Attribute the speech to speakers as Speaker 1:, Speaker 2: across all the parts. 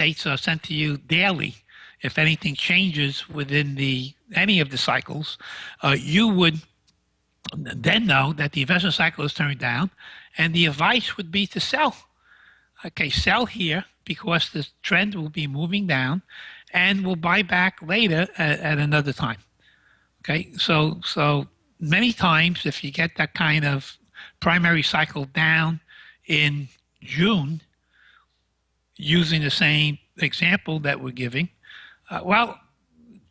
Speaker 1: Updates are sent to you daily. If anything changes within any of the cycles, you would then know that the investment cycle is turned down, and the advice would be to sell. Okay, sell here because the trend will be moving down, and we'll buy back later at another time. Okay, so many times if you get that kind of primary cycle down in June, using the same example that we're giving,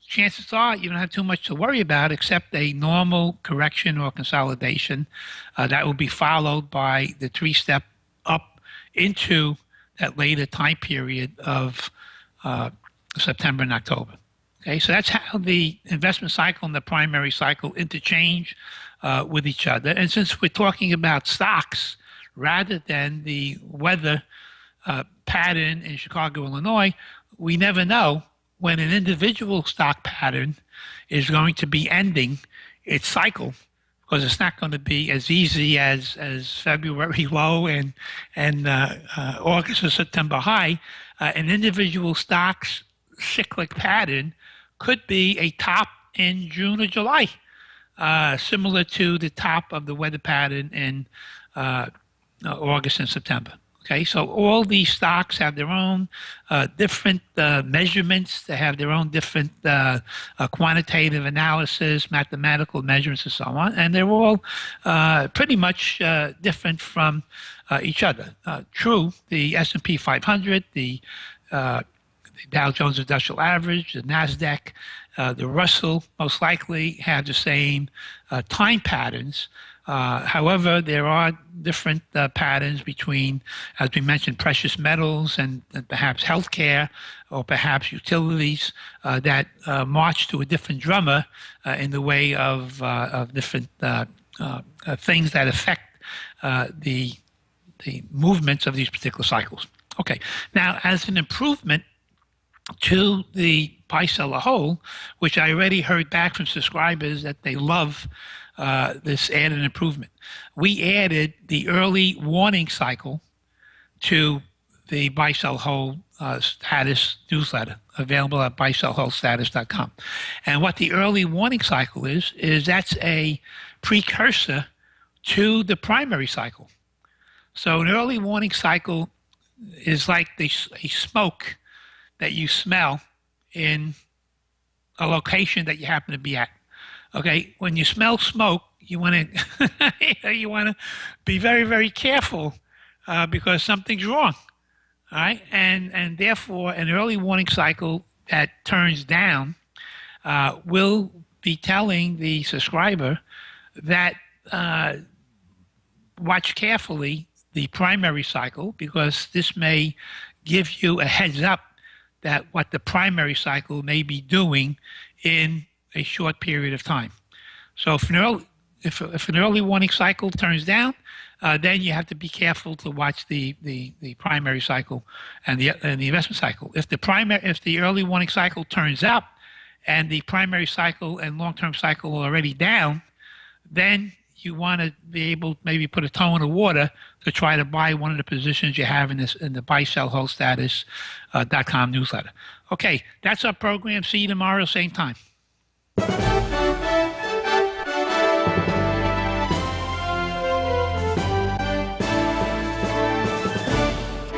Speaker 1: chances are you don't have too much to worry about except a normal correction or consolidation that will be followed by the three-step up into that later time period of September and October. Okay, so that's how the investment cycle and the primary cycle interchange with each other. And since we're talking about stocks rather than the weather pattern in Chicago, Illinois, we never know when an individual stock pattern is going to be ending its cycle, because it's not going to be as easy as February low and August or September high. An individual stock's cyclic pattern could be a top in June or July, similar to the top of the weather pattern in August and September. Okay, so all these stocks have their own different measurements. They have their own different quantitative analysis, mathematical measurements, and so on. And they're all pretty much different from each other. True, the S&P 500, the Dow Jones Industrial Average, the NASDAQ, the Russell most likely have the same time patterns. However, there are different patterns between, as we mentioned, precious metals and perhaps healthcare or perhaps utilities that march to a different drummer in the way of different things that affect the movements of these particular cycles. Okay, now as an improvement to the buy-sell hold, which I already heard back from subscribers that they love this added improvement. We added the early warning cycle to the buy-sell hold status newsletter, available at buysellholdstatus.com. And what the early warning cycle is that's a precursor to the primary cycle. So an early warning cycle is like a smoke that you smell in a location that you happen to be at. Okay, when you smell smoke, you want to be very, very careful because something's wrong. All right, and therefore, an early warning cycle that turns down will be telling the subscriber that watch carefully the primary cycle, because this may give you a heads up that what the primary cycle may be doing in a short period of time. So if an early warning cycle turns down, then you have to be careful to watch the primary cycle and the investment cycle. If the early warning cycle turns up and the primary cycle and long-term cycle are already down, then you want to be able to maybe put a toe in the water to try to buy one of the positions you have in the buysellholdstatus.com newsletter. Okay, that's our program. See you tomorrow, same time.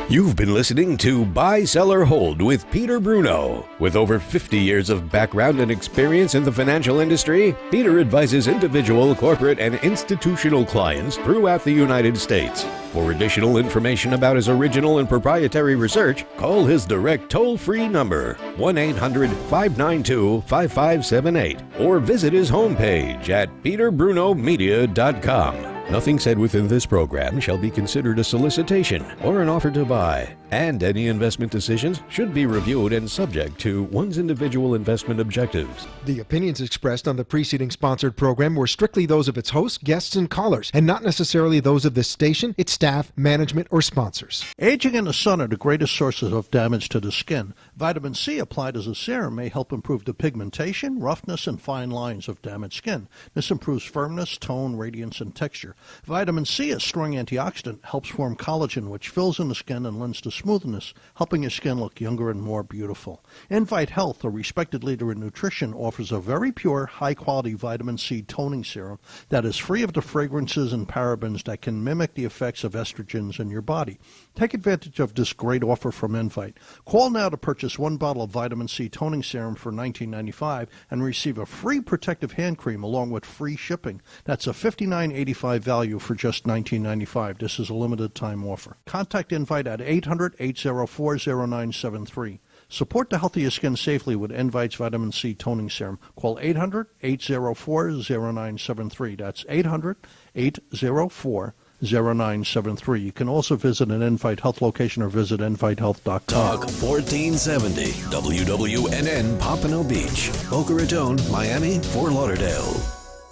Speaker 2: You've been listening to Buy, Sell, or Hold with Peter Bruno. With over 50 years of background and experience in the financial industry, Peter advises individual, corporate, and institutional clients throughout the United States. For additional information about his original and proprietary research, call his direct toll-free number, 1-800-592-5578, or visit his homepage at peterbrunomedia.com. Nothing said within this program shall be considered a solicitation or an offer to buy, and any investment decisions should be reviewed and subject to one's individual investment objectives.
Speaker 3: The opinions expressed on the preceding sponsored program were strictly those of its hosts, guests, and callers, and not necessarily those of this station, its staff, management, or sponsors.
Speaker 4: Aging and the sun are the greatest sources of damage to the skin. Vitamin C applied as a serum may help improve the pigmentation, roughness, and fine lines of damaged skin. This improves firmness, tone, radiance, and texture. Vitamin C, a strong antioxidant, helps form collagen, which fills in the skin and lends the smoothness, helping your skin look younger and more beautiful. Invite Health, a respected leader in nutrition, offers a very pure, high-quality vitamin C toning serum that is free of the fragrances and parabens that can mimic the effects of estrogens in your body. Take advantage of this great offer from Invite. Call now to purchase one bottle of vitamin C toning serum for $19.95 and receive a free protective hand cream along with free shipping. That's a $59.85 value for just $19.95. This is a limited time offer. Contact Invite at 800-804-0973. Support the healthiest skin safely with Invite's Vitamin C Toning Serum. Call 800-804-0973. That's 800-804-0973. You can also visit an Invite Health location or visit invitehealth.com.
Speaker 2: Talk 1470 WWNN Pompano Beach, Boca Raton, Miami, Fort Lauderdale.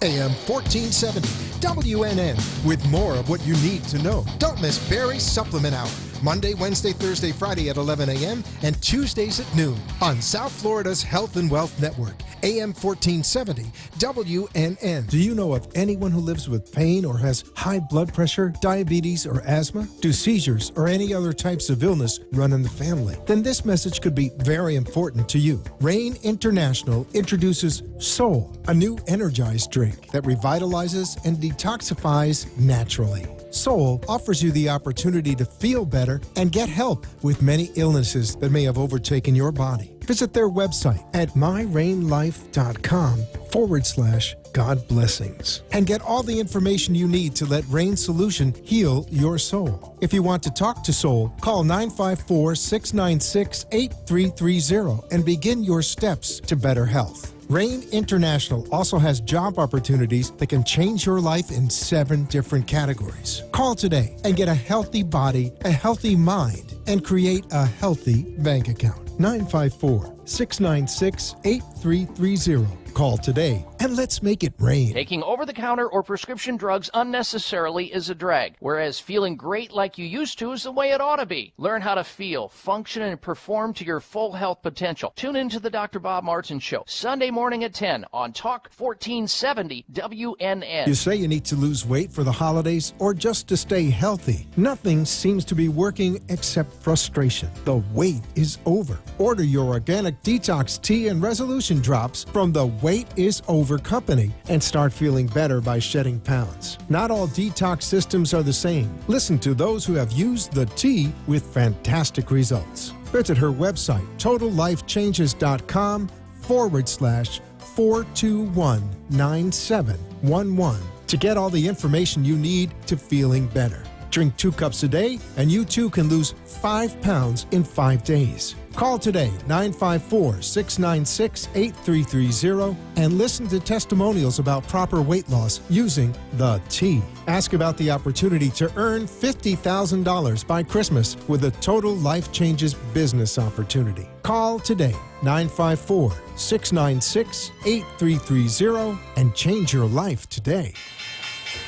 Speaker 3: AM 1470 WNN with more of what you need to know. Don't miss Barry's Supplement Hour. Monday, Wednesday, Thursday, Friday at 11 a.m. and Tuesdays at noon on South Florida's Health and Wealth Network, AM 1470 WNN. Do you know of anyone who lives with pain or has high blood pressure, diabetes, or asthma? Do seizures or any other types of illness run in the family? Then this message could be very important to you. Rain International introduces Soul, a new energized drink that revitalizes and detoxifies naturally. Soul offers you the opportunity to feel better and get help with many illnesses that may have overtaken your body. Visit their website at myrainlife.com/God blessings and get all the information you need to let Rain Solution heal your soul. If you want to talk to Soul, call 954-696-8330 and begin your steps to better health. Rain International also has job opportunities that can change your life in 7 different categories. Call today and get a healthy body, a healthy mind, and create a healthy bank account. 954-696-8330. Call today and let's make it rain.
Speaker 5: Taking over-the-counter or prescription drugs unnecessarily is a drag, whereas feeling great like you used to is the way it ought to be. Learn how to feel, function, and perform to your full health potential. Tune into the Dr. Bob Martin Show, Sunday morning at 10 on Talk 1470 WNN.
Speaker 3: You say you need to lose weight for the holidays or just to stay healthy. Nothing seems to be working except frustration. The wait is over. Order your organic detox tea and resolution drops from the Wait is Over company and start feeling better by shedding pounds. Not all detox systems are the same. Listen to those who have used the tea with fantastic results. Visit her website, totallifechanges.com/4219711 to get all the information you need to feeling better. Drink 2 cups a day, and you too can lose 5 pounds in 5 days. Call today, 954-696-8330, and listen to testimonials about proper weight loss using the tea. Ask about the opportunity to earn $50,000 by Christmas with a Total Life Changes business opportunity. Call today, 954-696-8330, and change your life today.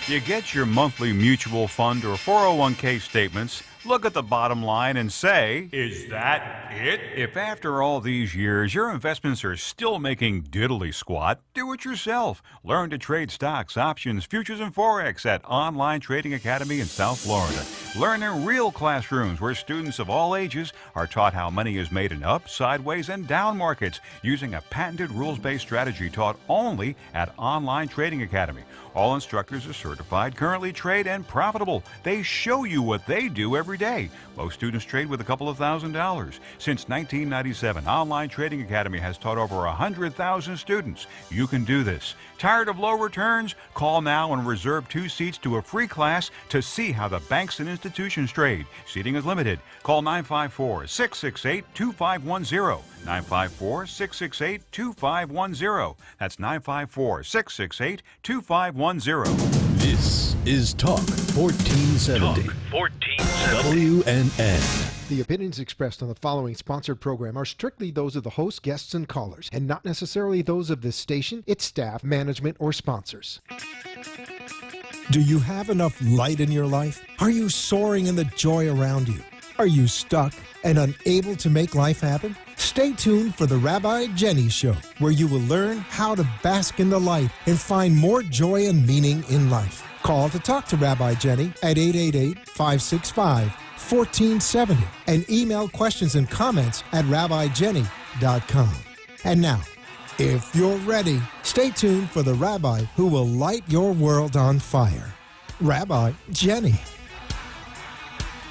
Speaker 6: You get your monthly mutual fund or 401k statements, look at the bottom line and say, is that it? If after all these years your investments are still making diddly squat, do it yourself. Learn to trade stocks, options, futures, and Forex at Online Trading Academy in South Florida. Learn in real classrooms where students of all ages are taught how money is made in up, sideways, and down markets using a patented rules-based strategy taught only at Online Trading Academy. All instructors are certified, currently trade, and profitable. They show you what they do every day. Most students trade with a couple of $1,000s. Since 1997, Online Trading Academy has taught over 100,000 students. You can do this. Tired of low returns? Call now and reserve 2 seats to a free class to see how the banks and institutions trade. Seating is limited. Call 954-668-2510. 954-668-2510. That's 954-668-2510.
Speaker 2: This is Talk 1470.
Speaker 7: Talk 1470.
Speaker 2: WNN.
Speaker 3: The opinions expressed on the following sponsored program are strictly those of the host, guests, and callers, and not necessarily those of this station, its staff, management, or sponsors. Do you have enough light in your life? Are you soaring in the joy around you? Are you stuck and unable to make life happen? Stay tuned for the Rabbi Jenny Show, where you will learn how to bask in the light and find more joy and meaning in life. Call to talk to Rabbi Jenny at 888-565-5555. 1470 and email questions and comments at rabbijenny.com. And now, if you're ready, stay tuned for the rabbi who will light your world on fire, Rabbi Jenny.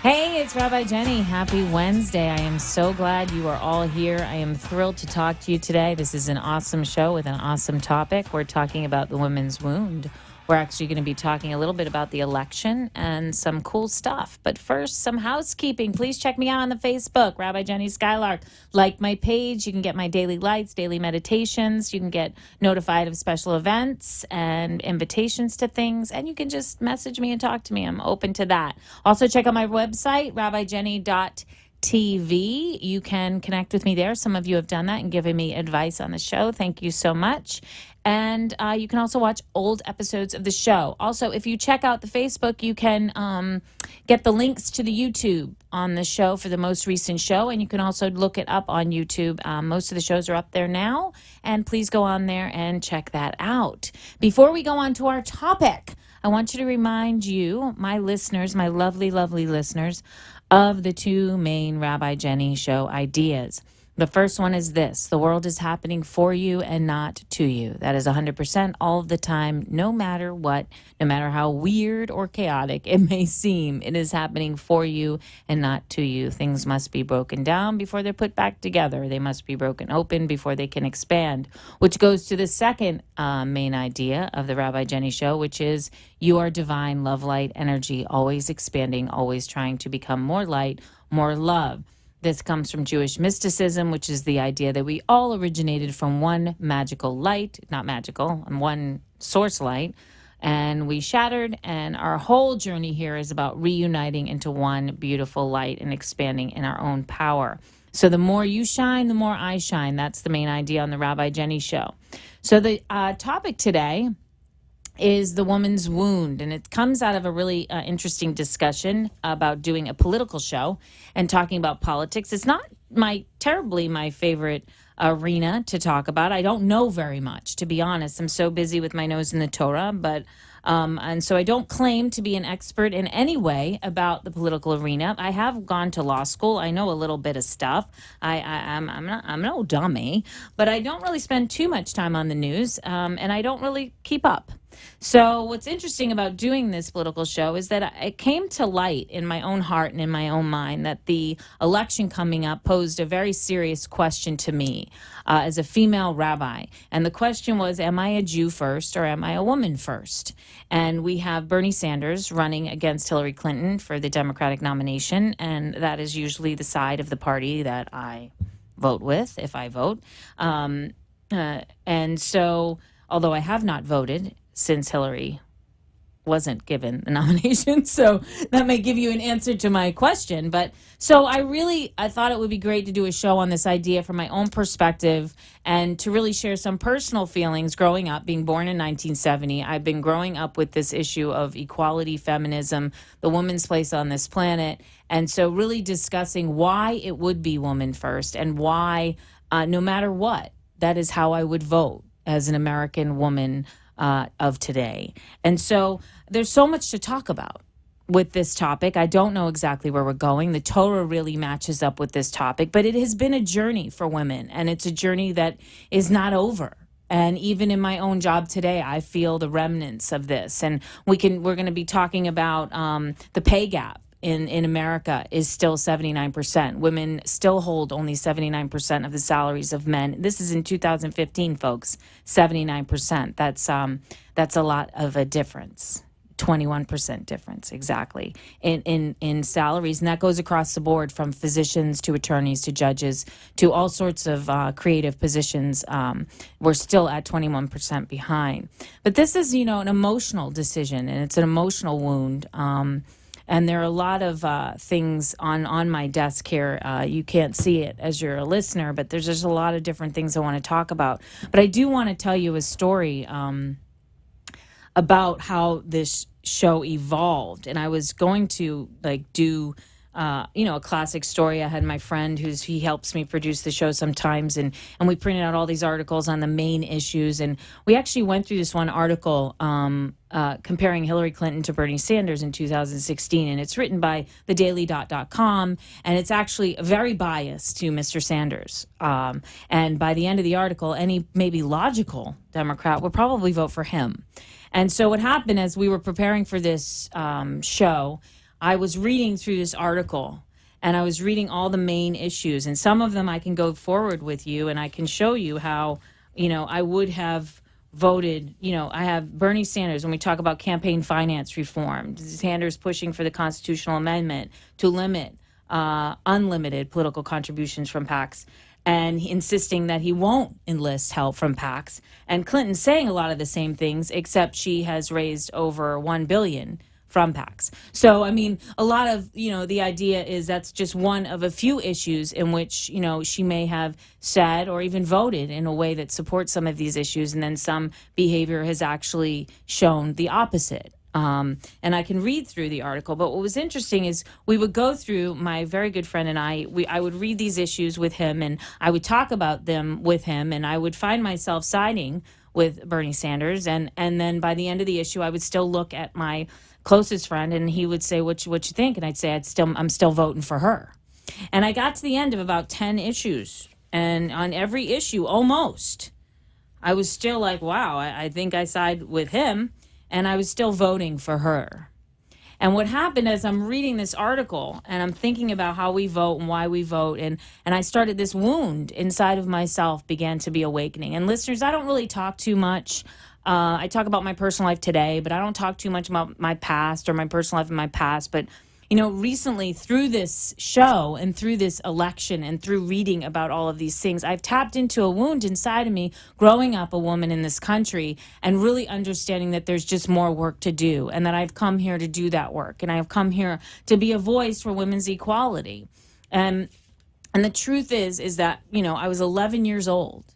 Speaker 8: Hey, it's Rabbi Jenny. Happy Wednesday. I am so glad you are all here. I am thrilled to talk to you today. This is an awesome show with an awesome topic. We're talking about the women's wound. We're actually going to be talking a little bit about the election and some cool stuff. But first, some housekeeping. Please check me out on the Facebook, Rabbi Jenny Skylark. Like my page. You can get my daily lights, daily meditations. You can get notified of special events and invitations to things. And you can just message me and talk to me. I'm open to that. Also, check out my website, rabbijenny.tv. You can connect with me there. Some of you have done that and given me advice on the show. Thank you so much. And you can also watch old episodes of the show. Also, if you check out the Facebook, you can get the links to the YouTube on the show for the most recent show. And you can also look it up on YouTube. Most of the shows are up there now. And please go on there and check that out. Before we go on to our topic, I want you to remind you, my listeners, my lovely, lovely listeners, of the two main Rabbi Jenny show ideas. The first one is this: the world is happening for you and not to you. That is 100% all of the time, no matter what, no matter how weird or chaotic it may seem. It is happening for you and not to you. Things must be broken down before they're put back together. They must be broken open before they can expand, which goes to the second main idea of the Rabbi Jenny show, which is you are divine love, light, energy, always expanding, always trying to become more light, more love. This comes from Jewish mysticism, which is the idea that we all originated from one magical light, not magical, and one source light, and we shattered, and our whole journey here is about reuniting into one beautiful light and expanding in our own power. So the more you shine, the more I shine. That's the main idea on the Rabbi Jenny show. So the topic today is the woman's wound, and it comes out of a really interesting discussion about doing a political show and talking about politics. It's not my favorite arena to talk about. I don't know very much, to be honest. I'm so busy with my nose in the Torah, but and so I don't claim to be an expert in any way about the political arena. I have gone to law school. I know a little bit of stuff. I'm no dummy, but I don't really spend too much time on the news, and I don't really keep up. So what's interesting about doing this political show is that it came to light in my own heart and in my own mind that the election coming up posed a very serious question to me as a female rabbi. And the question was, am I a Jew first or am I a woman first? And we have Bernie Sanders running against Hillary Clinton for the Democratic nomination, and that is usually the side of the party that I vote with if I vote. And so, although I have not voted since Hillary wasn't given the nomination, so that may give you an answer to my question. But so I thought it would be great to do a show on this idea from my own perspective and to really share some personal feelings growing up, being born in 1970. I've been growing up with this issue of equality, feminism, the woman's place on this planet. And so really discussing why it would be woman first and why, no matter what, that is how I would vote as an American woman of today. And so there's so much to talk about with this topic. I don't know exactly where we're going. The Torah really matches up with this topic, but it has been a journey for women, and it's a journey that is not over. And even in my own job today, I feel the remnants of this. And we're going to be talking about the pay gap in America is still 79%. Women still hold only 79% of the salaries of men. This is in 2015, folks. 79%. That's a lot of a difference. 21% difference, exactly, in salaries. And that goes across the board, from physicians to attorneys to judges to all sorts of creative positions. We're still at 21% behind. But this is, an emotional decision, and it's an emotional wound. And there are a lot of things on my desk here. You can't see it as you're a listener, but there's just a lot of different things I want to talk about. But I do want to tell you a story about how this show evolved. And I was going to do a classic story. I had my friend he helps me produce the show sometimes, and we printed out all these articles on the main issues, and we actually went through this one article comparing Hillary Clinton to Bernie Sanders in 2016, and it's written by thedailyDot.com, and it's actually very biased to Mr. Sanders. And by the end of the article, any maybe logical Democrat would probably vote for him. And so what happened as we were preparing for this show, I was reading through this article, and I was reading all the main issues, and some of them I can go forward with you, and I can show you how, I would have voted. I have Bernie Sanders when we talk about campaign finance reform, Sanders pushing for the constitutional amendment to limit unlimited political contributions from PACs, and insisting that he won't enlist help from PACs, and Clinton saying a lot of the same things, except she has raised over $1 billion from PACs. So, I mean, a lot of, the idea is that's just one of a few issues in which, she may have said or even voted in a way that supports some of these issues, and then some behavior has actually shown the opposite. And I can read through the article, but what was interesting is we would go through, my very good friend and I would read these issues with him, and I would talk about them with him, and I would find myself siding with Bernie Sanders, and then by the end of the issue, I would still look at my closest friend, and he would say, what you think? And I'd say, I'm still voting for her. And I got to the end of about 10 issues, and on every issue, almost, I was still like, wow, I think I side with him, and I was still voting for her. And what happened as I'm reading this article, and I'm thinking about how we vote and why we vote, and I started, this wound inside of myself began to be awakening. And listeners, I don't really talk too much. I talk about my personal life today, but I don't talk too much about my past or my personal life in my past. But, recently through this show and through this election and through reading about all of these things, I've tapped into a wound inside of me growing up a woman in this country and really understanding that there's just more work to do, and that I've come here to do that work. And I've come here to be a voice for women's equality. And the truth is that, I was 11 years old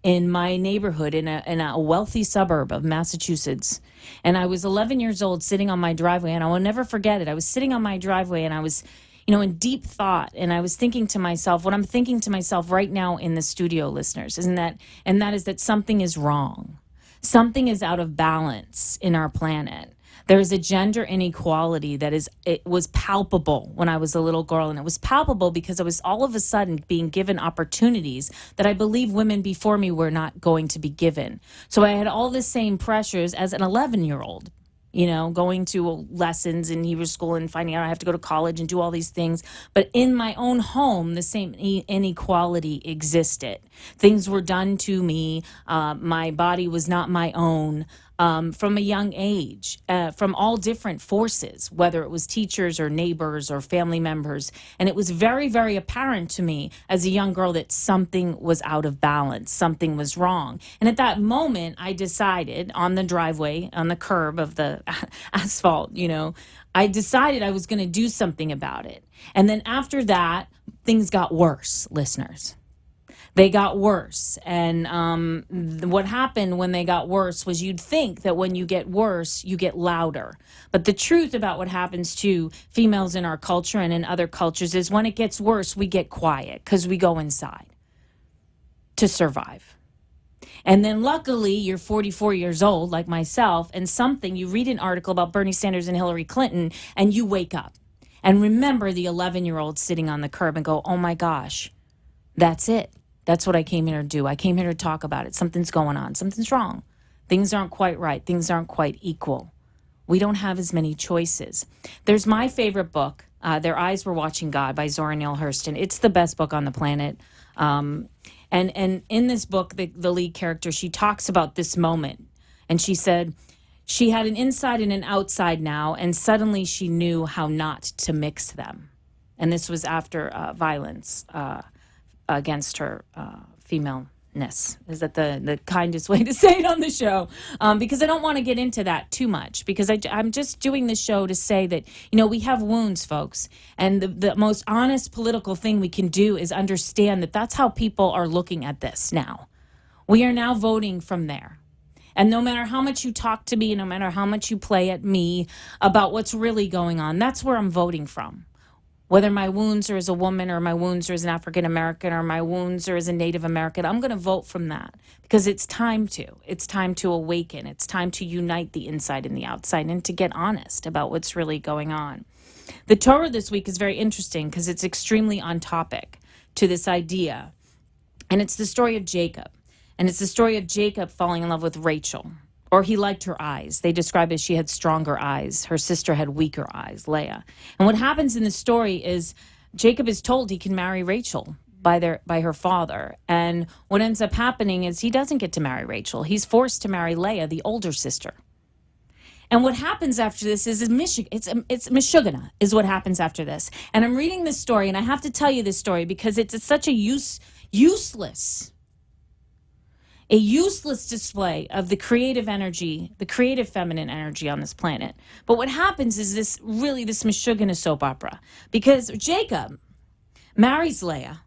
Speaker 8: in my neighborhood in a wealthy suburb of Massachusetts. And I was 11 years old sitting on my driveway, and I will never forget it. I was sitting on my driveway, and I was, in deep thought, and I was thinking to myself, what I'm thinking to myself right now in the studio, listeners, is that something is wrong. Something is out of balance in our planet. There is a gender inequality it was palpable when I was a little girl, and it was palpable because I was all of a sudden being given opportunities that I believe women before me were not going to be given. So I had all the same pressures as an 11-year-old, going to lessons in Hebrew school and finding out I have to go to college and do all these things. But in my own home, the same inequality existed. Things were done to me. My body was not my own. From a young age, from all different forces, whether it was teachers or neighbors or family members. And it was very, very apparent to me as a young girl that something was out of balance, something was wrong. And at that moment, I decided on the driveway, on the curb of the asphalt, I decided I was going to do something about it. And then after that, things got worse, listeners. They got worse. And what happened when they got worse was you'd think that when you get worse, you get louder. But the truth about what happens to females in our culture and in other cultures is when it gets worse, we get quiet because we go inside to survive. And then luckily, you're 44 years old, like myself, and you read an article about Bernie Sanders and Hillary Clinton, and you wake up and remember the 11-year-old sitting on the curb and go, oh my gosh, that's it. That's what I came here to do. I came here to talk about it. Something's going on. Something's wrong. Things aren't quite right. Things aren't quite equal. We don't have as many choices. There's my favorite book, Their Eyes Were Watching God by Zora Neale Hurston. It's the best book on the planet. And in this book, the lead character, she talks about this moment. And she said she had an inside and an outside now, and suddenly she knew how not to mix them. And this was after violence against her femaleness. Is that the kindest way to say it on the show? Because I don't want to get into that too much, because I'm just doing the show to say that, we have wounds, folks. And the most honest political thing we can do is understand that that's how people are looking at this now. We are now voting from there. And no matter how much you talk to me, no matter how much you play at me about what's really going on, that's where I'm voting from. Whether my wounds are as a woman or my wounds are as an African American or my wounds are as a Native American, I'm going to vote from that because it's time to. It's time to awaken. It's time to unite the inside and the outside and to get honest about what's really going on. The Torah this week is very interesting because it's extremely on topic to this idea. And it's the story of Jacob. And it's the story of Jacob falling in love with Rachel. Or he liked her eyes. They describe it as she had stronger eyes. Her sister had weaker eyes, Leah. And what happens in the story is Jacob is told he can marry Rachel by her father. And what ends up happening is he doesn't get to marry Rachel. He's forced to marry Leah, the older sister. And what happens after this is it's Meshuggah is what happens after this. And I'm reading this story, and I have to tell you this story because it's such a useless display of the creative energy, the creative feminine energy on this planet. But what happens is this Meshuggah soap opera, because Jacob marries Leah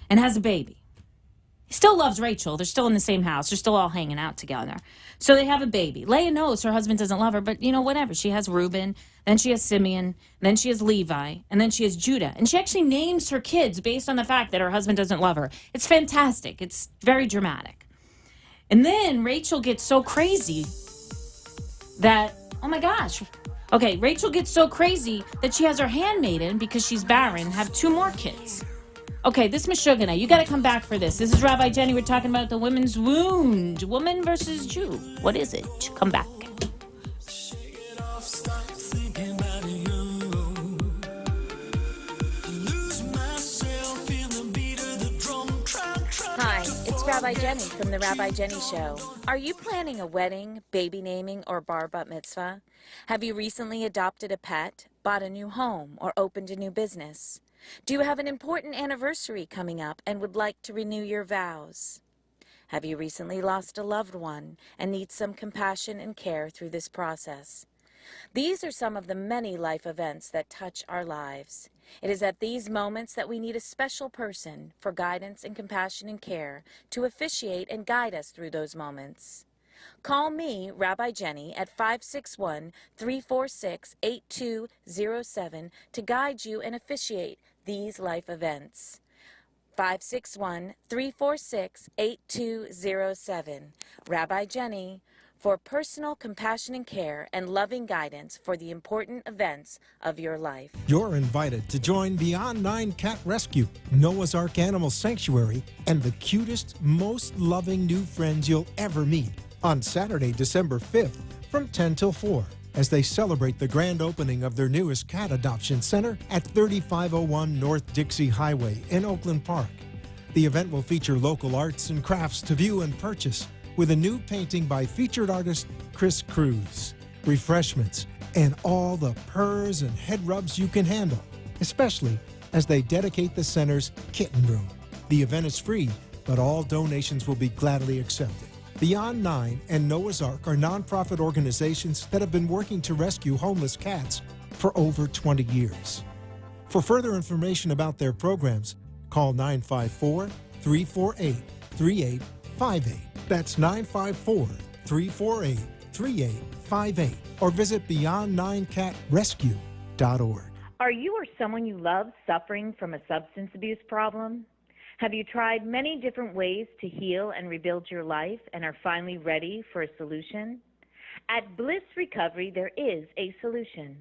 Speaker 8: and has a baby. He still loves Rachel. They're still in the same house. They're still all hanging out together. So they have a baby. Leah knows her husband doesn't love her, but whatever. She has Reuben, then she has Simeon, then she has Levi, and then she has Judah. And she actually names her kids based on the fact that her husband doesn't love her. It's fantastic. It's very dramatic. And then Rachel gets so crazy that, oh my gosh. Okay, Rachel gets so crazy that she has her handmaiden, because she's barren, have 2 more kids. Okay, this Meshuggah, you got to come back for this. This is Rabbi Jenny. We're talking about the women's wound. Woman versus Jew. What is it? Come back.
Speaker 9: Hi, it's Rabbi Jenny from The Rabbi Jenny Show. Are you planning a wedding, baby naming, or bar bat mitzvah? Have you recently adopted a pet, bought a new home, or opened a new business? Do you have an important anniversary coming up and would like to renew your vows? Have you recently lost a loved one and need some compassion and care through this process? These are some of the many life events that touch our lives. It is at these moments that we need a special person for guidance and compassion and care to officiate and guide us through those moments. Call me, Rabbi Jenny, at 561-346-8207 to guide you and officiate these life events. 561-346-8207. Rabbi Jenny, for personal compassion and care and loving guidance for the important events of your life.
Speaker 3: You're invited to join Beyond 9 Cat Rescue, Noah's Ark Animal Sanctuary, and the cutest, most loving new friends you'll ever meet on Saturday, December 5th from 10 till 4 as they celebrate the grand opening of their newest cat adoption center at 3501 North Dixie Highway in Oakland Park. The event will feature local arts and crafts to view and purchase, with a new painting by featured artist Chris Cruz, refreshments, and all the purrs and head rubs you can handle, especially as they dedicate the center's kitten room. The event is free, but all donations will be gladly accepted. Beyond 9 and Noah's Ark are nonprofit organizations that have been working to rescue homeless cats for over 20 years. For further information about their programs, call 954-348-3858. That's 954-348-3858. Or visit beyond9catrescue.org.
Speaker 10: Are you or someone you love suffering from a substance abuse problem? Have you tried many different ways to heal and rebuild your life and are finally ready for a solution? At Bliss Recovery, there is a solution.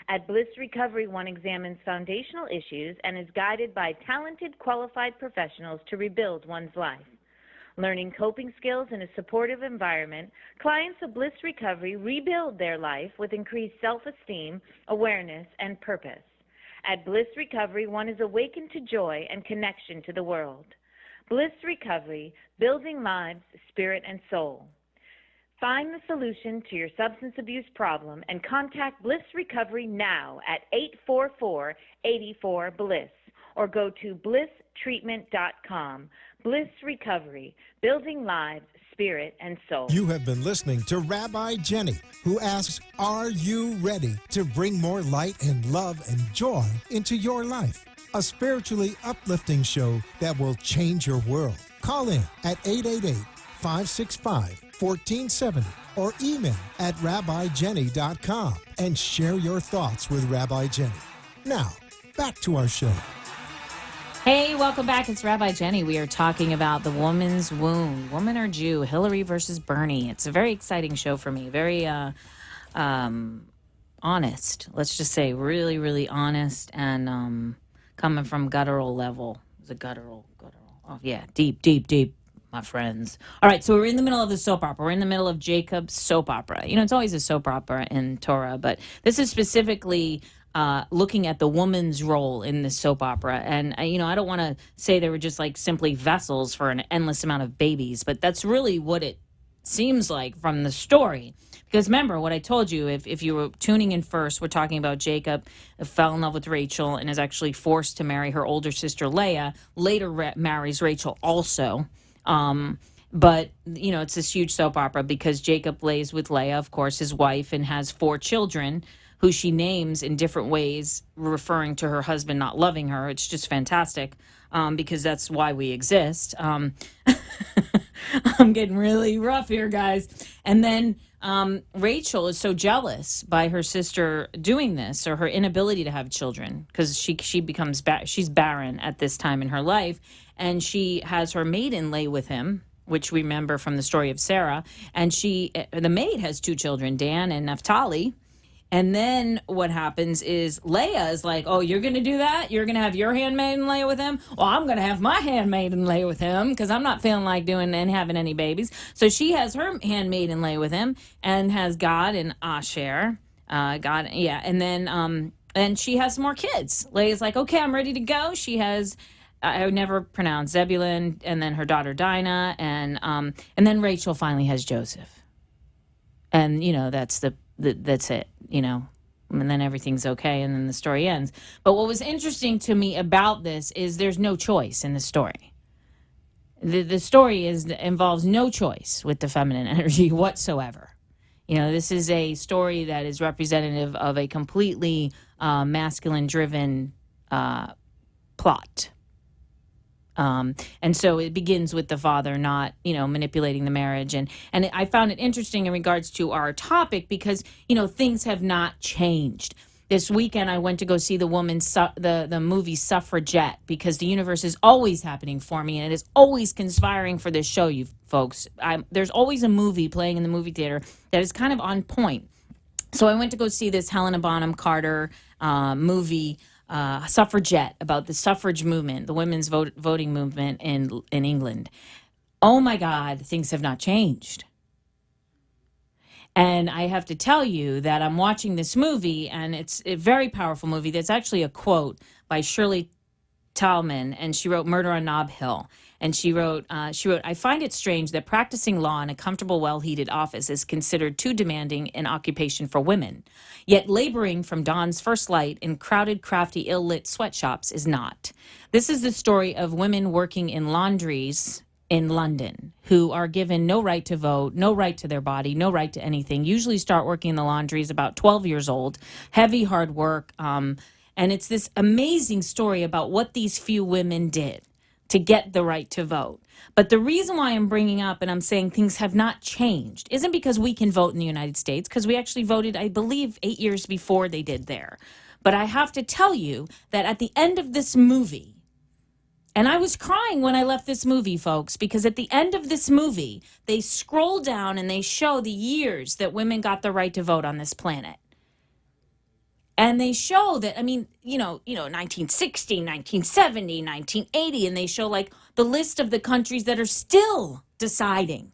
Speaker 10: At Bliss Recovery, one examines foundational issues and is guided by talented, qualified professionals to rebuild one's life. Learning coping skills in a supportive environment, clients of Bliss Recovery rebuild their life with increased self-esteem, awareness, and purpose. At Bliss Recovery, one is awakened to joy and connection to the world. Bliss Recovery, building lives, spirit, and soul. Find the solution to your substance abuse problem and contact Bliss Recovery now at 844-84-BLISS or go to blisstreatment.com. Bliss Recovery, building lives, spirit, and soul.
Speaker 3: You have been listening to Rabbi Jenny, who asks, are you ready to bring more light and love and joy into your life? A spiritually uplifting show that will change your world. Call in at 888-565-1470 or email at rabbijenny.com and share your thoughts with Rabbi Jenny. Now, back to our show.
Speaker 8: Hey, welcome back. It's Rabbi Jenny. We are talking about the woman's wound, woman or Jew, Hillary versus Bernie. It's a very exciting show for me. Very honest. Let's just say really, really honest and coming from guttural level. Is it guttural? Oh, yeah. Deep, deep, deep, my friends. All right, so we're in the middle of the soap opera. We're in the middle of Jacob's soap opera. You know, it's always a soap opera in Torah, but this is specifically looking at the woman's role in the soap opera. And, I don't want to say they were just like simply vessels for an endless amount of babies, but that's really what it seems like from the story. Because remember what I told you, if you were tuning in first, we're talking about Jacob fell in love with Rachel and is actually forced to marry her older sister Leah, later marries Rachel also. But, it's this huge soap opera because Jacob lays with Leah, of course, his wife, and has 4 children who she names in different ways, referring to her husband not loving her. It's just fantastic because that's why we exist. I'm getting really rough here, guys. And then Rachel is so jealous by her sister doing this, or her inability to have children, because she becomes she's barren at this time in her life, and she has her maiden lay with him, which we remember from the story of Sarah. And the maid has 2 children, Dan and Naphtali. And then what happens is Leah is like, oh, you're going to do that? You're going to have your handmaiden lay with him? Well, I'm going to have my handmaiden lay with him because I'm not feeling like doing and having any babies. So she has her handmaiden lay with him and has God and Asher. God, yeah. And then and she has some more kids. Leah's like, okay, I'm ready to go. She has, I would never pronounce, Zebulun, and then her daughter Dinah. And then Rachel finally has Joseph. And, that's that's it, and then everything's okay, and then the story ends. But what was interesting to me about this is there's no choice in the story. The story involves no choice with the feminine energy whatsoever. This is a story that is representative of a completely masculine-driven plot. And so it begins with the father not, manipulating the marriage. And I found it interesting in regards to our topic because, things have not changed. This weekend, I went to go see the movie Suffragette because the universe is always happening for me and it is always conspiring for this show, you folks. There's always a movie playing in the movie theater that is kind of on point. So I went to go see this Helena Bonham Carter movie, Suffragette, about the suffrage movement, the women's voting movement in England. Oh my God, things have not changed. And I have to tell you that I'm watching this movie, and it's a very powerful movie. There's actually a quote by Shirley Talman, and she wrote Murder on Nob Hill. And she wrote, I find it strange that practicing law in a comfortable, well-heated office is considered too demanding an occupation for women. Yet laboring from dawn's first light in crowded, crafty, ill-lit sweatshops is not. This is the story of women working in laundries in London who are given no right to vote, no right to their body, no right to anything, usually start working in the laundries about 12 years old, heavy, hard work. And it's this amazing story about what these few women did to get the right to vote. But the reason why I'm bringing up and I'm saying things have not changed isn't because we can vote in the United States, because we actually voted, I believe, 8 years before they did there. But I have to tell you that at the end of this movie, and I was crying when I left this movie, folks, because at the end of this movie, they scroll down and they show the years that women got the right to vote on this planet. And they show that, 1960, 1970, 1980, and they show like the list of the countries that are still deciding.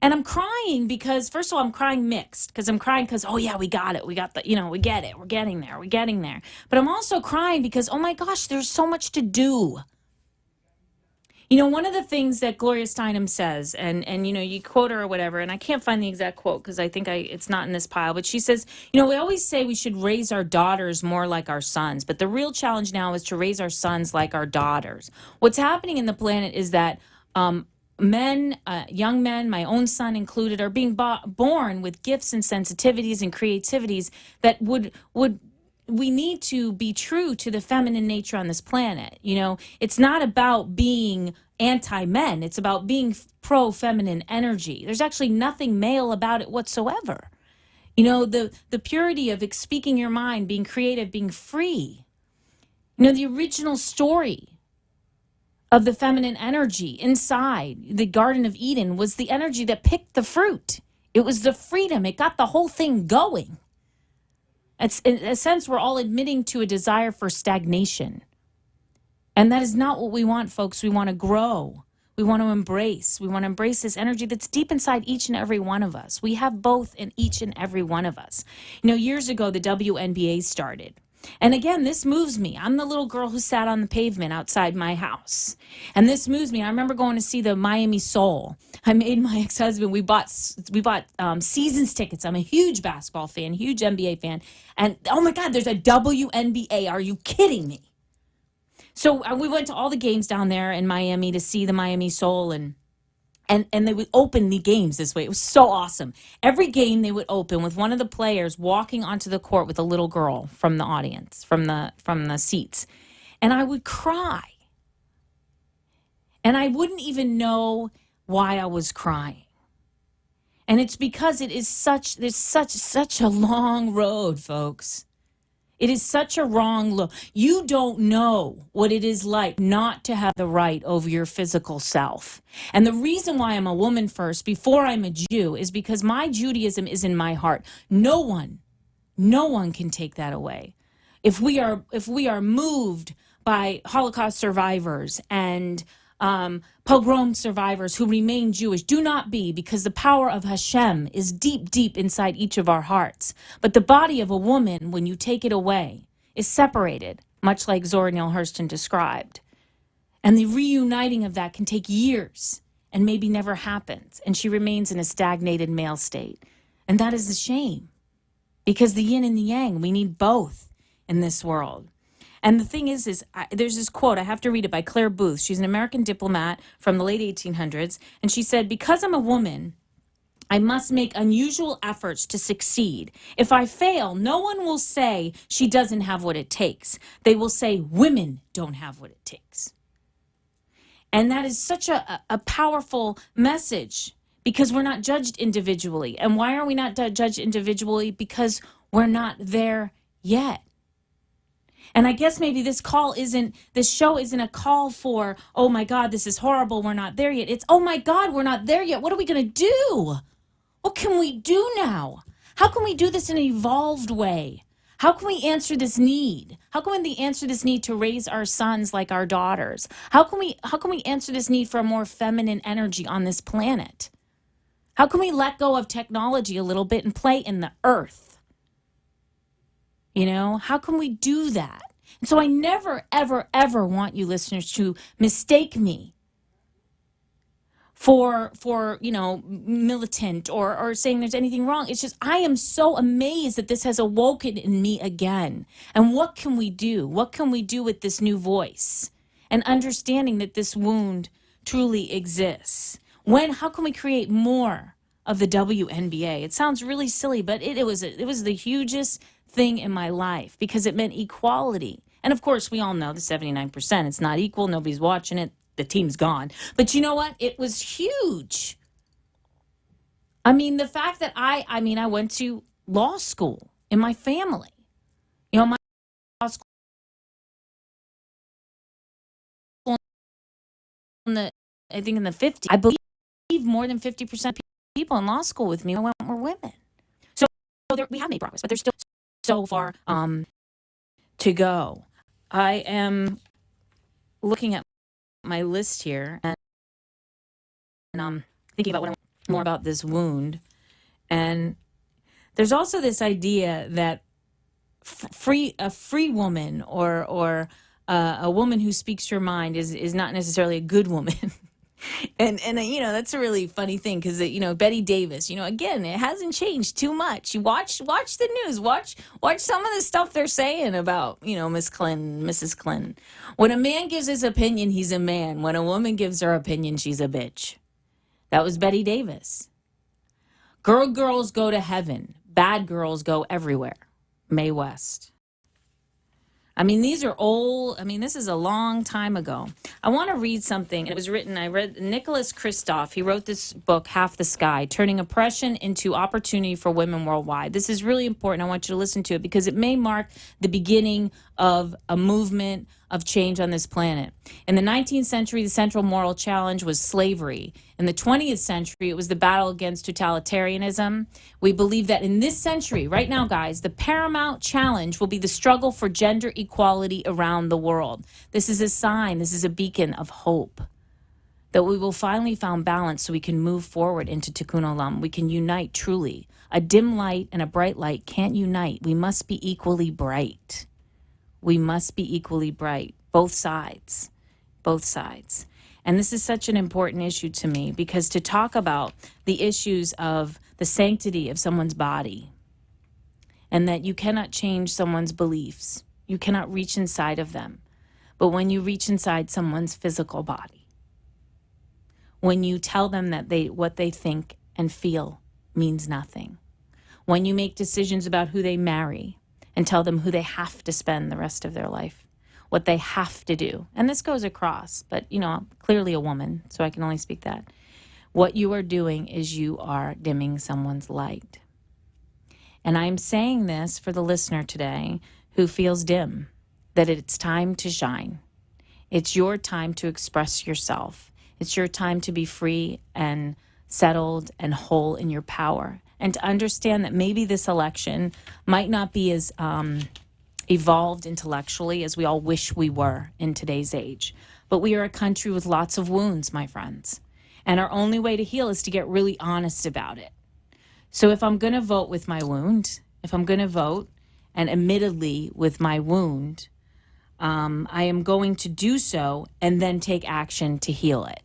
Speaker 8: And I'm crying because, first of all, I'm crying mixed, because I'm crying because, oh yeah, we got it. We got the, we get it. We're getting there. But I'm also crying because, oh my gosh, there's so much to do. One of the things that Gloria Steinem says, and you quote her or whatever, and I can't find the exact quote because I think it's not in this pile, but she says, we always say we should raise our daughters more like our sons, but the real challenge now is to raise our sons like our daughters. What's happening in the planet is that men, young men, my own son included, are being born with gifts and sensitivities and creativities that would we need to be true to the feminine nature on this planet. It's not about being anti-men. It's about being pro-feminine energy. There's actually nothing male about it whatsoever. The purity of speaking your mind, being creative, being free. You know, the original story of the feminine energy inside the Garden of Eden was the energy that picked the fruit. It was the freedom. It got the whole thing going. It's, in a sense, we're all admitting to a desire for stagnation. And that is not what we want, folks. We want to grow. We want to embrace. We want to embrace this energy that's deep inside each and every one of us. We have both in each and every one of us. You know, years ago, the WNBA started. And again, this moves me. I'm the little girl who sat on the pavement outside my house. And this moves me. I remember going to see the Miami Soul. I made my ex-husband, we bought seasons tickets. I'm a huge basketball fan, huge NBA fan. And oh my God, there's a WNBA. Are you kidding me? So we went to all the games down there in Miami to see the Miami Soul, and they would open the games this way. It was so awesome. Every game they would open with one of the players walking onto the court with a little girl from the audience, from the seats. And I would cry. And I wouldn't even know why I was crying. And it's because there's such a long road, folks. It is such a wrong look. You don't know what it is like not to have the right over your physical self. And the reason why I'm a woman first before I'm a Jew is because my Judaism is in my heart. No one can take that away. If we are moved by Holocaust survivors and pogrom survivors who remain Jewish, do not be, because the power of Hashem is deep, deep inside each of our hearts. But the body of a woman, when you take it away, is separated, much like Zora Neale Hurston described. And the reuniting of that can take years and maybe never happens. And she remains in a stagnated male state. And that is a shame, because the yin and the yang, we need both in this world. And the thing is there's this quote, I have to read it, by Claire Booth. She's an American diplomat from the late 1800s. And she said, because I'm a woman, I must make unusual efforts to succeed. If I fail, no one will say she doesn't have what it takes. They will say women don't have what it takes. And that is such a powerful message, because we're not judged individually. And why are we not judged individually? Because we're not there yet. And I guess maybe this show isn't a call for, oh my God, this is horrible, we're not there yet. It's, oh my God, we're not there yet. What are we going to do? What can we do now? How can we do this in an evolved way? How can we answer this need? How can we answer this need to raise our sons like our daughters? How can we answer this need for a more feminine energy on this planet? How can we let go of technology a little bit and play in the earth? You know, how can we do that? And so I never, ever, ever want you listeners to mistake me for militant or saying there's anything wrong. It's just, I am so amazed that this has awoken in me again. And what can we do? What can we do with this new voice? And understanding that this wound truly exists. How can we create more of the WNBA? It sounds really silly, but it was the hugest thing in my life, because it meant equality. And of course, we all know the 79%, it's not equal. Nobody's watching it. The team's gone. But you know what? It was huge. I mean, the fact that I went to law school in my family. You know, my law school in the 50s. I believe more than 50% of people in law school with me were women. So we have made progress, but there's still so far to go. I am looking at my list here and thinking about more about this wound. And there's also this idea that a free woman or a woman who speaks her mind is not necessarily a good woman. And that's a really funny thing, because Betty Davis, again, it hasn't changed too much. You watch the news, watch some of the stuff they're saying about Miss Clinton, Mrs. Clinton. When a man gives his opinion, he's a man. When a woman gives her opinion, she's a bitch. That was Betty Davis. Girls go to heaven, bad girls go everywhere. Mae West. I mean, these are old. I mean, this is a long time ago. I want to read something. It was written, I read Nicholas Kristof. He wrote this book, Half the Sky, Turning Oppression into Opportunity for Women Worldwide. This is really important. I want you to listen to it because it may mark the beginning of a movement of change on this planet. In the 19th century, the central moral challenge was slavery. In the 20th century, it was the battle against totalitarianism. We believe that in this century, right now, guys, the paramount challenge will be the struggle for gender equality around the world. This is a sign, this is a beacon of hope that we will finally find balance so we can move forward into Tikkun Olam. We can unite truly. A dim light and a bright light can't unite. We must be equally bright. We must be equally bright, both sides, both sides. And this is such an important issue to me because to talk about the issues of the sanctity of someone's body and that you cannot change someone's beliefs, you cannot reach inside of them. But when you reach inside someone's physical body, when you tell them that what they think and feel means nothing, when you make decisions about who they marry and tell them who they have to spend the rest of their life, what they have to do. And this goes across, but, you know, I'm clearly a woman, so I can only speak that. What you are doing is you are dimming someone's light. And I'm saying this for the listener today who feels dim, that it's time to shine. It's your time to express yourself. It's your time to be free and settled and whole in your power. And to understand that maybe this election might not be as evolved intellectually as we all wish we were in today's age. But we are a country with lots of wounds, my friends. And our only way to heal is to get really honest about it. So if I'm going to vote with my wound, if I'm going to vote, and admittedly with my wound, I am going to do so and then take action to heal it.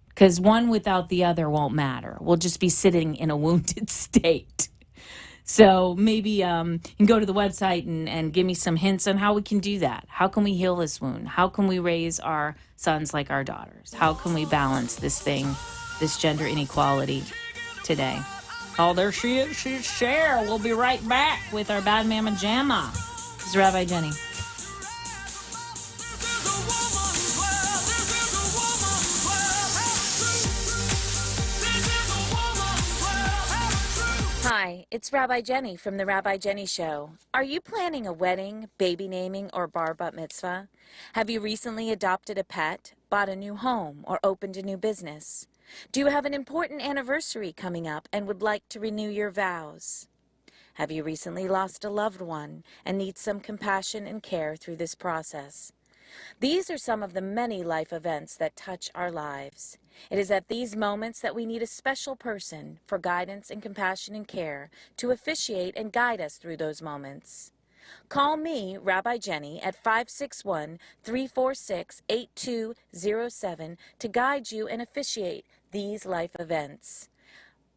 Speaker 8: Because one without the other won't matter. We'll just be sitting in a wounded state. So maybe you can go to the website and give me some hints on how we can do that. How can we heal this wound? How can we raise our sons like our daughters? How can we balance this thing, this gender inequality today? Oh, there she is. She's Cher. We'll be right back with our Bad Mama Jamma. This is Rabbi Jenny.
Speaker 9: Hi, it's Rabbi Jenny from the Rabbi Jenny Show. Are you planning a wedding, baby naming, or bar bat mitzvah? Have you recently adopted a pet, bought a new home, or opened a new business? Do you have an important anniversary coming up and would like to renew your vows? Have you recently lost a loved one and need some compassion and care through this process? These are some of the many life events that touch our lives. It is at these moments that we need a special person for guidance and compassion and care to officiate and guide us through those moments. Call me, Rabbi Jenny, at 561-346-8207 to guide you and officiate these life events.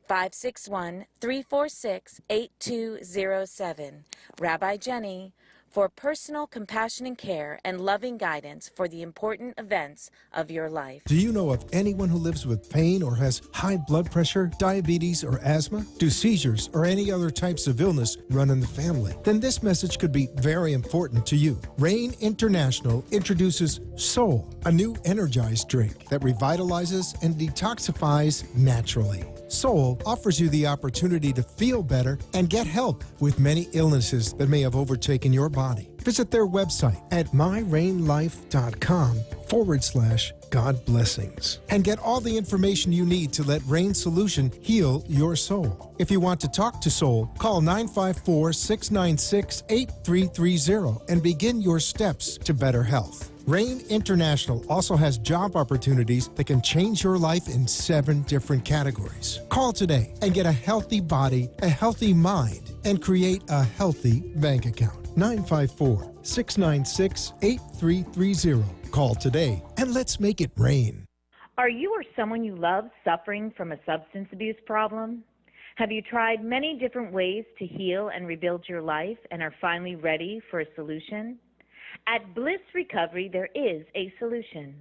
Speaker 9: 561-346-8207. Rabbi Jenny, for personal compassion and care and loving guidance for the important events of your life.
Speaker 3: Do you know of anyone who lives with pain or has high blood pressure, diabetes, or asthma? Do seizures or any other types of illness run in the family? Then this message could be very important to you. Rain International introduces Soul, a new energized drink that revitalizes and detoxifies naturally. Soul offers you the opportunity to feel better and get help with many illnesses that may have overtaken your body. Visit their website at myrainlife.com/God blessings and get all the information you need to let Rain Solution heal your soul. If you want to talk to Soul, call 954-696-8330 and begin your steps to better health. Rain International also has job opportunities that can change your life in 7 different categories. Call today and get a healthy body, a healthy mind, and create a healthy bank account. 954-696-8330. Call today and let's make it rain.
Speaker 10: Are you or someone you love suffering from a substance abuse problem? Have you tried many different ways to heal and rebuild your life and are finally ready for a solution? At Bliss Recovery, there is a solution.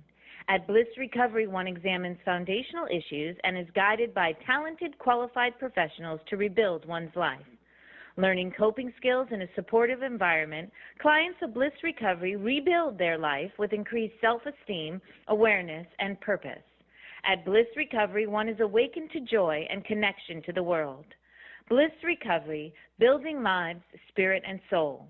Speaker 10: At Bliss Recovery, one examines foundational issues and is guided by talented, qualified professionals to rebuild one's life. Learning coping skills in a supportive environment, clients of Bliss Recovery rebuild their life with increased self-esteem, awareness, and purpose. At Bliss Recovery, one is awakened to joy and connection to the world. Bliss Recovery, building lives, spirit, and soul.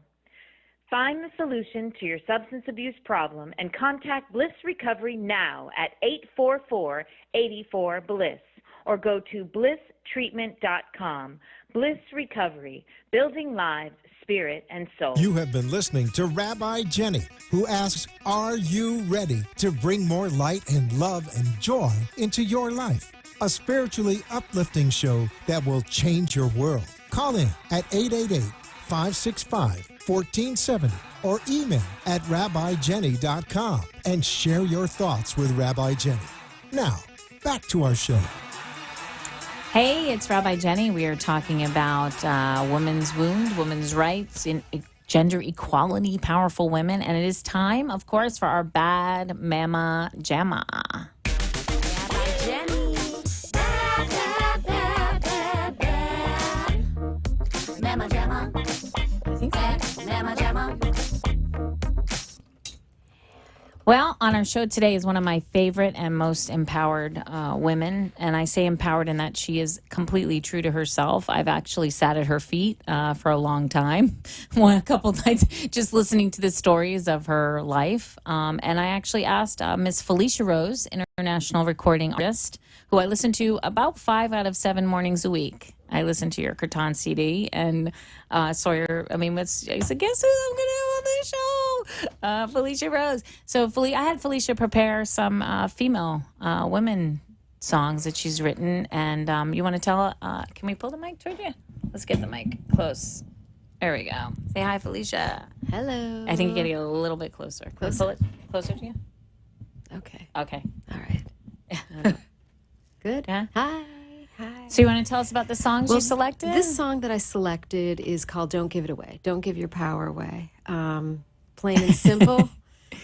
Speaker 10: Find the solution to your substance abuse problem and contact Bliss Recovery now at 844-84-BLISS or go to blisstreatment.com. Bliss Recovery, building lives, spirit, and soul.
Speaker 3: You have been listening to Rabbi Jenny, who asks, are you ready to bring more light and love and joy into your life? A spiritually uplifting show that will change your world. Call in at 888-565-1470 or email at rabbijenny.com and share your thoughts with Rabbi Jenny. Now, back to our show.
Speaker 8: Hey, it's Rabbi Jenny. We are talking about women's wound, women's rights, in gender equality, powerful women. And it is time, of course, for our Bad Mama Jamma.
Speaker 9: Rabbi Jenny. Bad, bad, bad, bad. Mama Jamma.
Speaker 8: I think so.
Speaker 9: Mama Jamma.
Speaker 8: Well, on our show today is one of my favorite and most empowered women. And I say empowered in that she is completely true to herself. I've actually sat at her feet for a long time, a couple nights, just listening to the stories of her life. And I actually asked Miss Felicia Rose, international recording artist, who I listen to about 5 out of 7 mornings a week. I listened to your Kirtan CD and saw your, I said, guess who I'm going to have on the show? Felicia Rose. So I had Felicia prepare some female women songs that she's written. And you want to tell, can we pull the mic toward you? Let's get the mic close. There we go. Say hi, Felicia.
Speaker 11: Hello.
Speaker 8: I think you're getting a little bit closer. Can we pull it closer to you?
Speaker 11: Okay.
Speaker 8: Okay.
Speaker 11: All right. Good.
Speaker 8: Yeah.
Speaker 11: Hi. Hi.
Speaker 8: So you want to tell us about the songs you selected?
Speaker 11: This song that I selected is called Don't Give It Away. Don't give your power away. Plain and simple.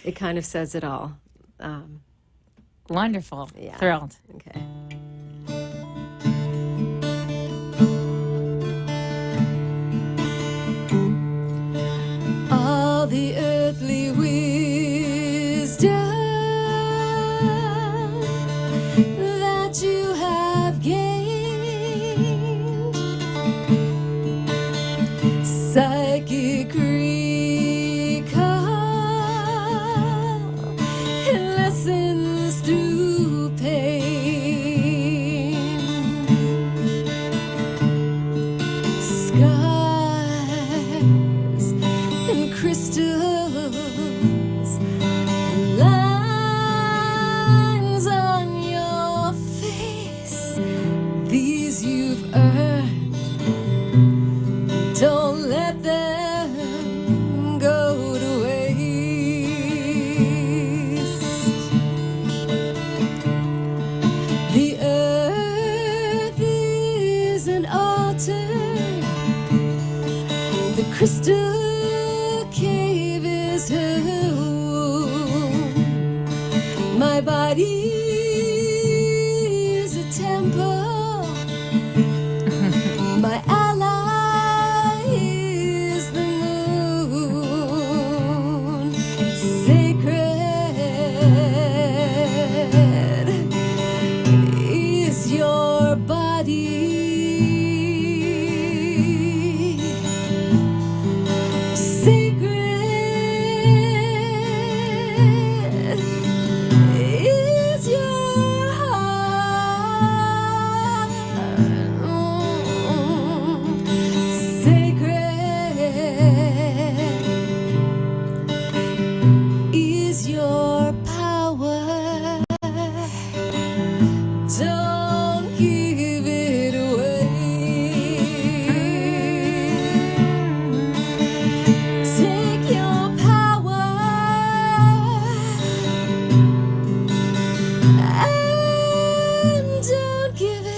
Speaker 11: It kind of says it all.
Speaker 8: Wonderful.
Speaker 11: Yeah.
Speaker 8: Thrilled.
Speaker 11: Okay. All the earthly wisdom that you have gained, psychic recall, and lessons through pain, skies and crystals, lines on your face, these you've earned. Don't let them go to waste. The earth is an altar, the crystal cave is her womb. My body is a temple, my ally is the moon. Sacred is your body. Sacred is your heart. Sacred is your power. Don't give it away. Take your power and don't give it.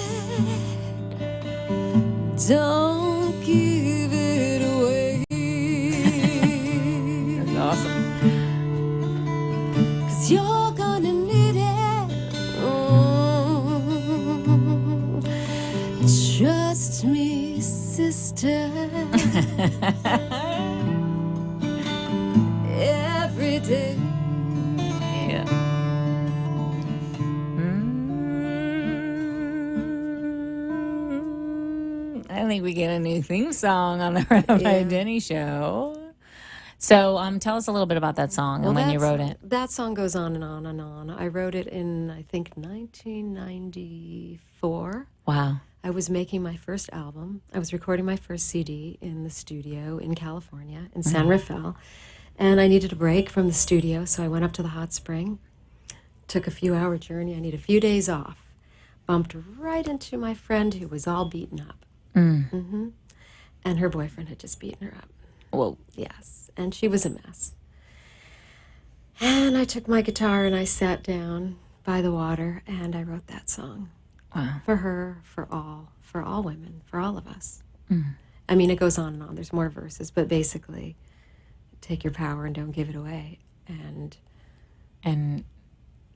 Speaker 11: Don't give it away.
Speaker 8: That's awesome.
Speaker 11: 'Cause you're gonna need it. Trust me, sister. Every day.
Speaker 8: Yeah. I think we get a new theme song on the Rabbi Denny Show. So tell us a little bit about that song and when you wrote it.
Speaker 11: That song goes on and on and on. I wrote it in, I think, 1994.
Speaker 8: Wow.
Speaker 11: I was making my first album. I was recording my first CD in the studio in California, in San Rafael. And I needed a break from the studio, so I went up to the hot spring. Took a few-hour journey. I needed a few days off. Bumped right into my friend who was all beaten up. Mm-hmm. And her boyfriend had just beaten her up.
Speaker 8: Whoa.
Speaker 11: Yes. And she was a mess. And I took my guitar and I sat down by the water and I wrote that song.
Speaker 8: Wow.
Speaker 11: For her, for all women, for all of us. I mean, it goes on and on. There's more verses, but basically, take your power and don't give it away. And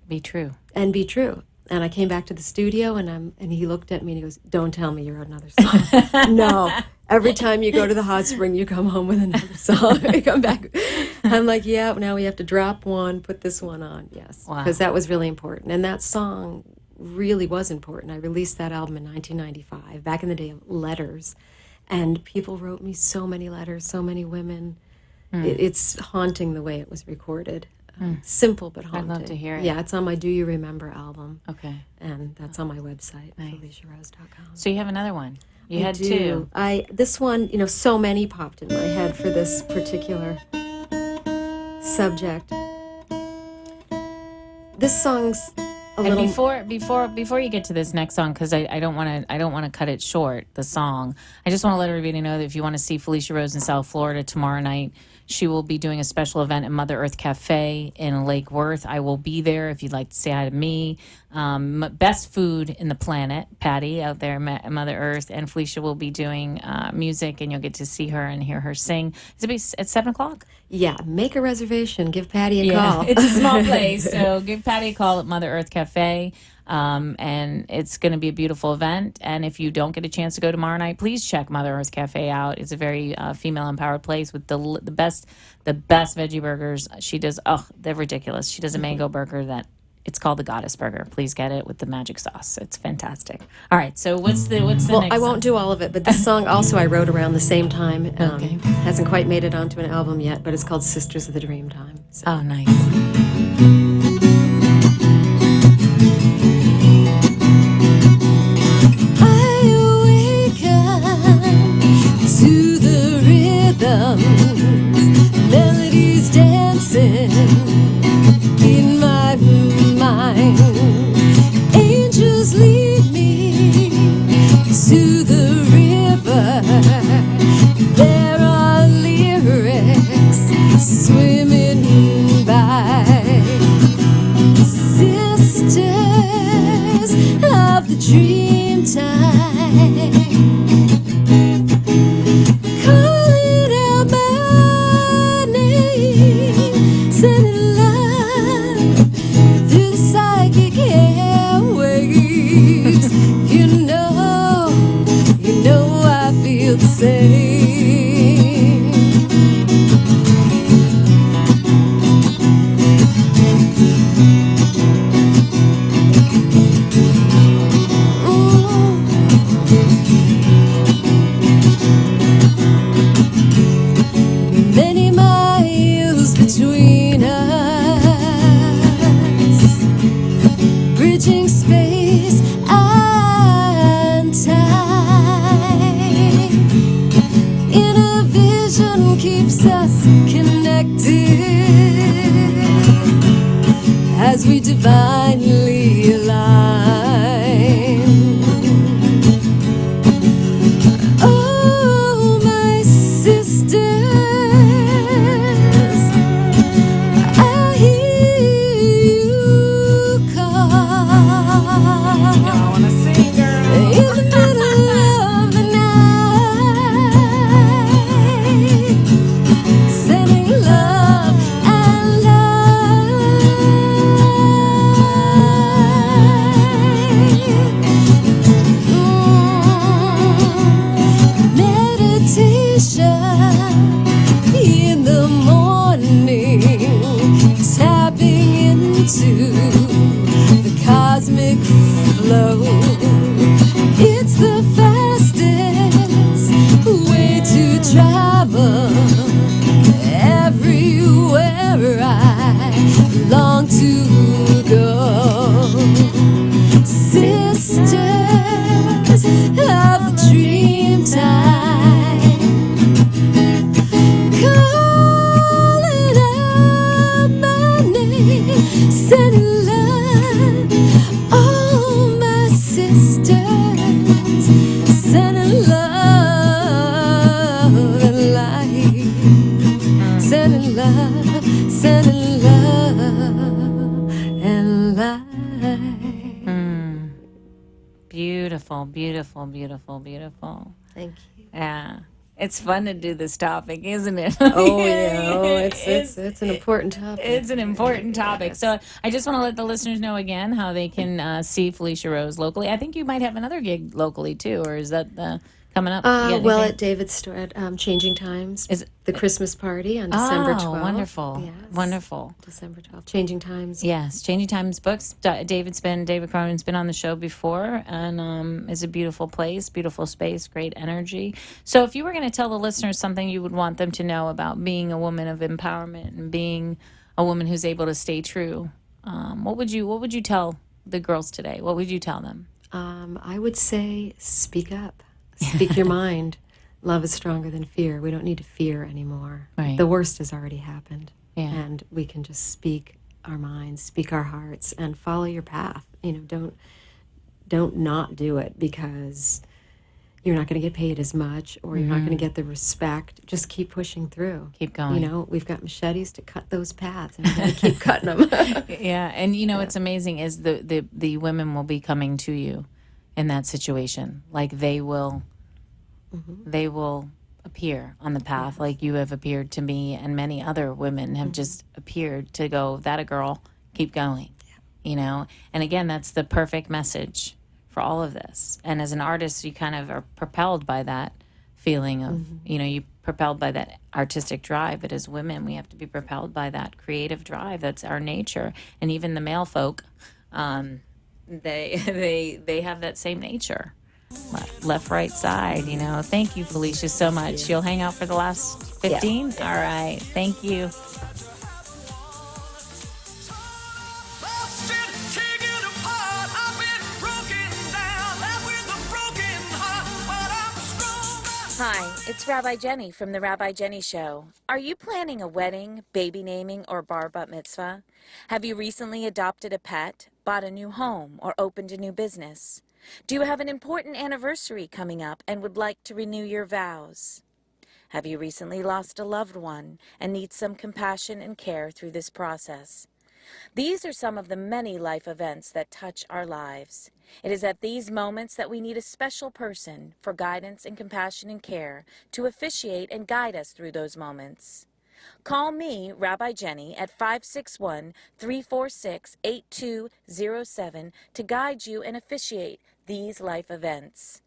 Speaker 8: be true.
Speaker 11: And be true. And I came back to the studio and he looked at me and he goes, "Don't tell me you wrote another song." No. Every time you go to the hot spring, you come home with another song. You come back. I'm like, yeah, now we have to drop one, put this one on. Yes.
Speaker 8: Wow.
Speaker 11: Because that was really important. And that song really was important. I released that album in 1995, back in the day of letters. And people wrote me so many letters, so many women. It's haunting the way it was recorded. Simple but haunting.
Speaker 8: I'd love to hear it.
Speaker 11: Yeah, it's on my Do You Remember album.
Speaker 8: Okay.
Speaker 11: And that's on my website,
Speaker 8: Nice.
Speaker 11: FeliciaRose.com.
Speaker 8: So you have another one. You
Speaker 11: I
Speaker 8: had
Speaker 11: do.
Speaker 8: two.
Speaker 11: This one, so many popped in my head for this particular subject. This song's a
Speaker 8: And
Speaker 11: little.
Speaker 8: before you get to this next song, because I don't want to cut it short, the song. I just want to let everybody know that if you want to see Felicia Rose in South Florida tomorrow night, she will be doing a special event at Mother Earth Cafe in Lake Worth. I will be there if you'd like to say hi to me. Best food in the planet, Patty, out there at Mother Earth. And Felicia will be doing music, and you'll get to see her and hear her sing. Is it at 7 o'clock?
Speaker 11: Yeah, make a reservation. Give Patty a call.
Speaker 8: It's a small place, so give Patty a call at Mother Earth Cafe. And it's going to be a beautiful event. And if you don't get a chance to go tomorrow night, please check Mother Earth Cafe out. It's a very female-empowered place with the best veggie burgers. She does, they're ridiculous. She does a mango burger that it's called the Goddess Burger. Please get it with the magic sauce. It's fantastic. All right, so what's the
Speaker 11: Well,
Speaker 8: next
Speaker 11: I won't
Speaker 8: song?
Speaker 11: do all of it, but this song also I wrote around the same time.
Speaker 8: Okay.
Speaker 11: Hasn't quite made it onto an album yet, but it's called Sisters of the Dreamtime. So.
Speaker 8: Oh, nice.
Speaker 11: To the rhythms, melodies dancing in my mind. Angels lead me to the river. There are lyrics swimming by. Sisters of the dreamtime. Calling out my name, sending love through the psychic airwaves. You know I feel the same. Many miles between us, bridging space and time. Inner vision keeps us connected as we divinely align. Oh, my sisters, I hear you call. sisters of the dream time, calling out my name, sending love. All my sisters, sending love and light, sending love and light.
Speaker 8: Beautiful, beautiful, beautiful, beautiful.
Speaker 11: Thank you.
Speaker 8: Yeah. It's fun to do this topic, isn't it?
Speaker 11: Oh yeah, it's an important topic.
Speaker 8: It's an important topic. So I just want to let the listeners know again how they can see Felicia Rose locally. I think you might have another gig locally too, or is that coming up?
Speaker 11: Well, at David's store at Changing Times.
Speaker 8: Is
Speaker 11: the Christmas party on December 12th.
Speaker 8: Wonderful.
Speaker 11: Yes.
Speaker 8: Wonderful.
Speaker 11: December 12th. Changing Times.
Speaker 8: Yes, Changing Times Books. David Cronin's been on the show before, and is a beautiful place, beautiful space, great energy. So if you were going to tell the listeners something you would want them to know about being a woman of empowerment and being a woman who's able to stay true, what would you tell the girls today? What would you tell them?
Speaker 11: I would say speak up. Speak your mind. Love is stronger than fear. We don't need to fear anymore.
Speaker 8: Right.
Speaker 11: The worst has already happened.
Speaker 8: Yeah.
Speaker 11: And we can just speak our minds, speak our hearts, and follow your path. Don't not do it because you're not going to get paid as much or you're not going to get the respect. Just keep pushing through.
Speaker 8: Keep going.
Speaker 11: We've got machetes to cut those paths and we're going to keep cutting them.
Speaker 8: Yeah, and what's amazing is the women will be coming to you in that situation. Like they will appear on the path like you have appeared to me, and many other women have just appeared to go, that a girl, keep going. And again, that's the perfect message for all of this. And as an artist, you kind of are propelled by that feeling of, you propelled by that artistic drive. But as women, we have to be propelled by that creative drive. That's our nature. And even the male folk, they have that same nature. Left, right, side, Thank you, Felicia, so much. You'll hang out for the last 15? Yeah. All right. Thank you.
Speaker 9: Hi, it's Rabbi Jenny from the Rabbi Jenny Show. Are you planning a wedding, baby naming, or bar bat mitzvah? Have you recently adopted a pet, bought a new home, or opened a new business? Do you have an important anniversary coming up and would like to renew your vows? Have you recently lost a loved one and need some compassion and care through this process? These are some of the many life events that touch our lives. It is at these moments that we need a special person for guidance and compassion and care to officiate and guide us through those moments. Call me, Rabbi Jenny, at 561-346-8207 to guide you and officiate these life events.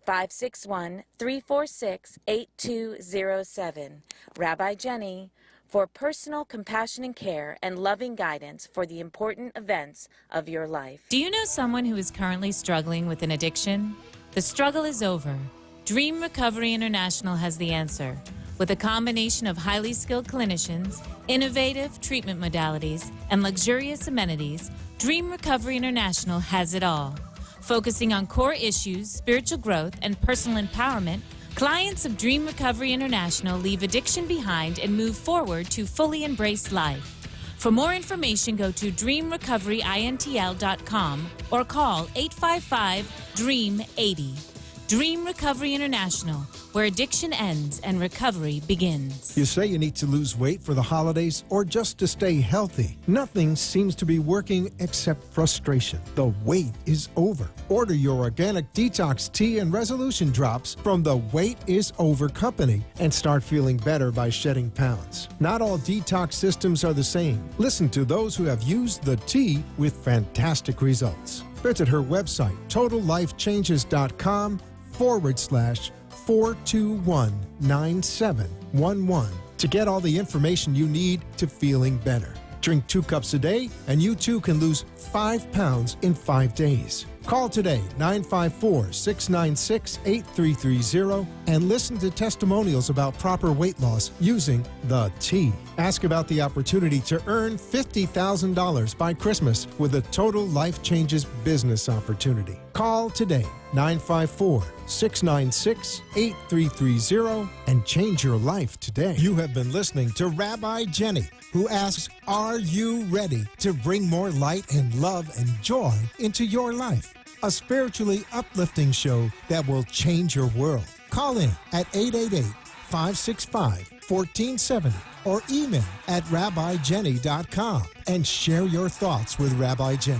Speaker 9: 561-346-8207. Rabbi Jenny, for personal compassion and care and loving guidance for the important events of your life.
Speaker 8: Do you know someone who is currently struggling with an addiction? The struggle is over. Dream Recovery International has the answer. With a combination of highly skilled clinicians, innovative treatment modalities, and luxurious amenities, Dream Recovery International has it all. Focusing on core issues, spiritual growth, and personal empowerment, clients of Dream Recovery International leave addiction behind and move forward to fully embrace life. For more information, go to dreamrecoveryintl.com or call 855-DREAM-80. Dream Recovery International, where addiction ends and recovery begins.
Speaker 3: You say you need to lose weight for the holidays or just to stay healthy. Nothing seems to be working except frustration. The wait is over. Order your organic detox tea and resolution drops from the Wait Is Over company and start feeling better by shedding pounds. Not all detox systems are the same. Listen to those who have used the tea with fantastic results. Visit her website, totallifechanges.com/4219711 to get all the information you need to feeling better. Drink 2 cups a day, and you too can lose 5 pounds in 5 days. Call today, 954-696-8330, and listen to testimonials about proper weight loss using the T. Ask about the opportunity to earn $50,000 by Christmas with a Total Life Changes business opportunity. Call today, 954-696-8330, and change your life today. You have been listening to Rabbi Jenny, who asks, are you ready to bring more light and love and joy into your life? A spiritually uplifting show that will change your world. Call in at 888-565-1470 or email at rabbijenny.com and share your thoughts with Rabbi Jenny.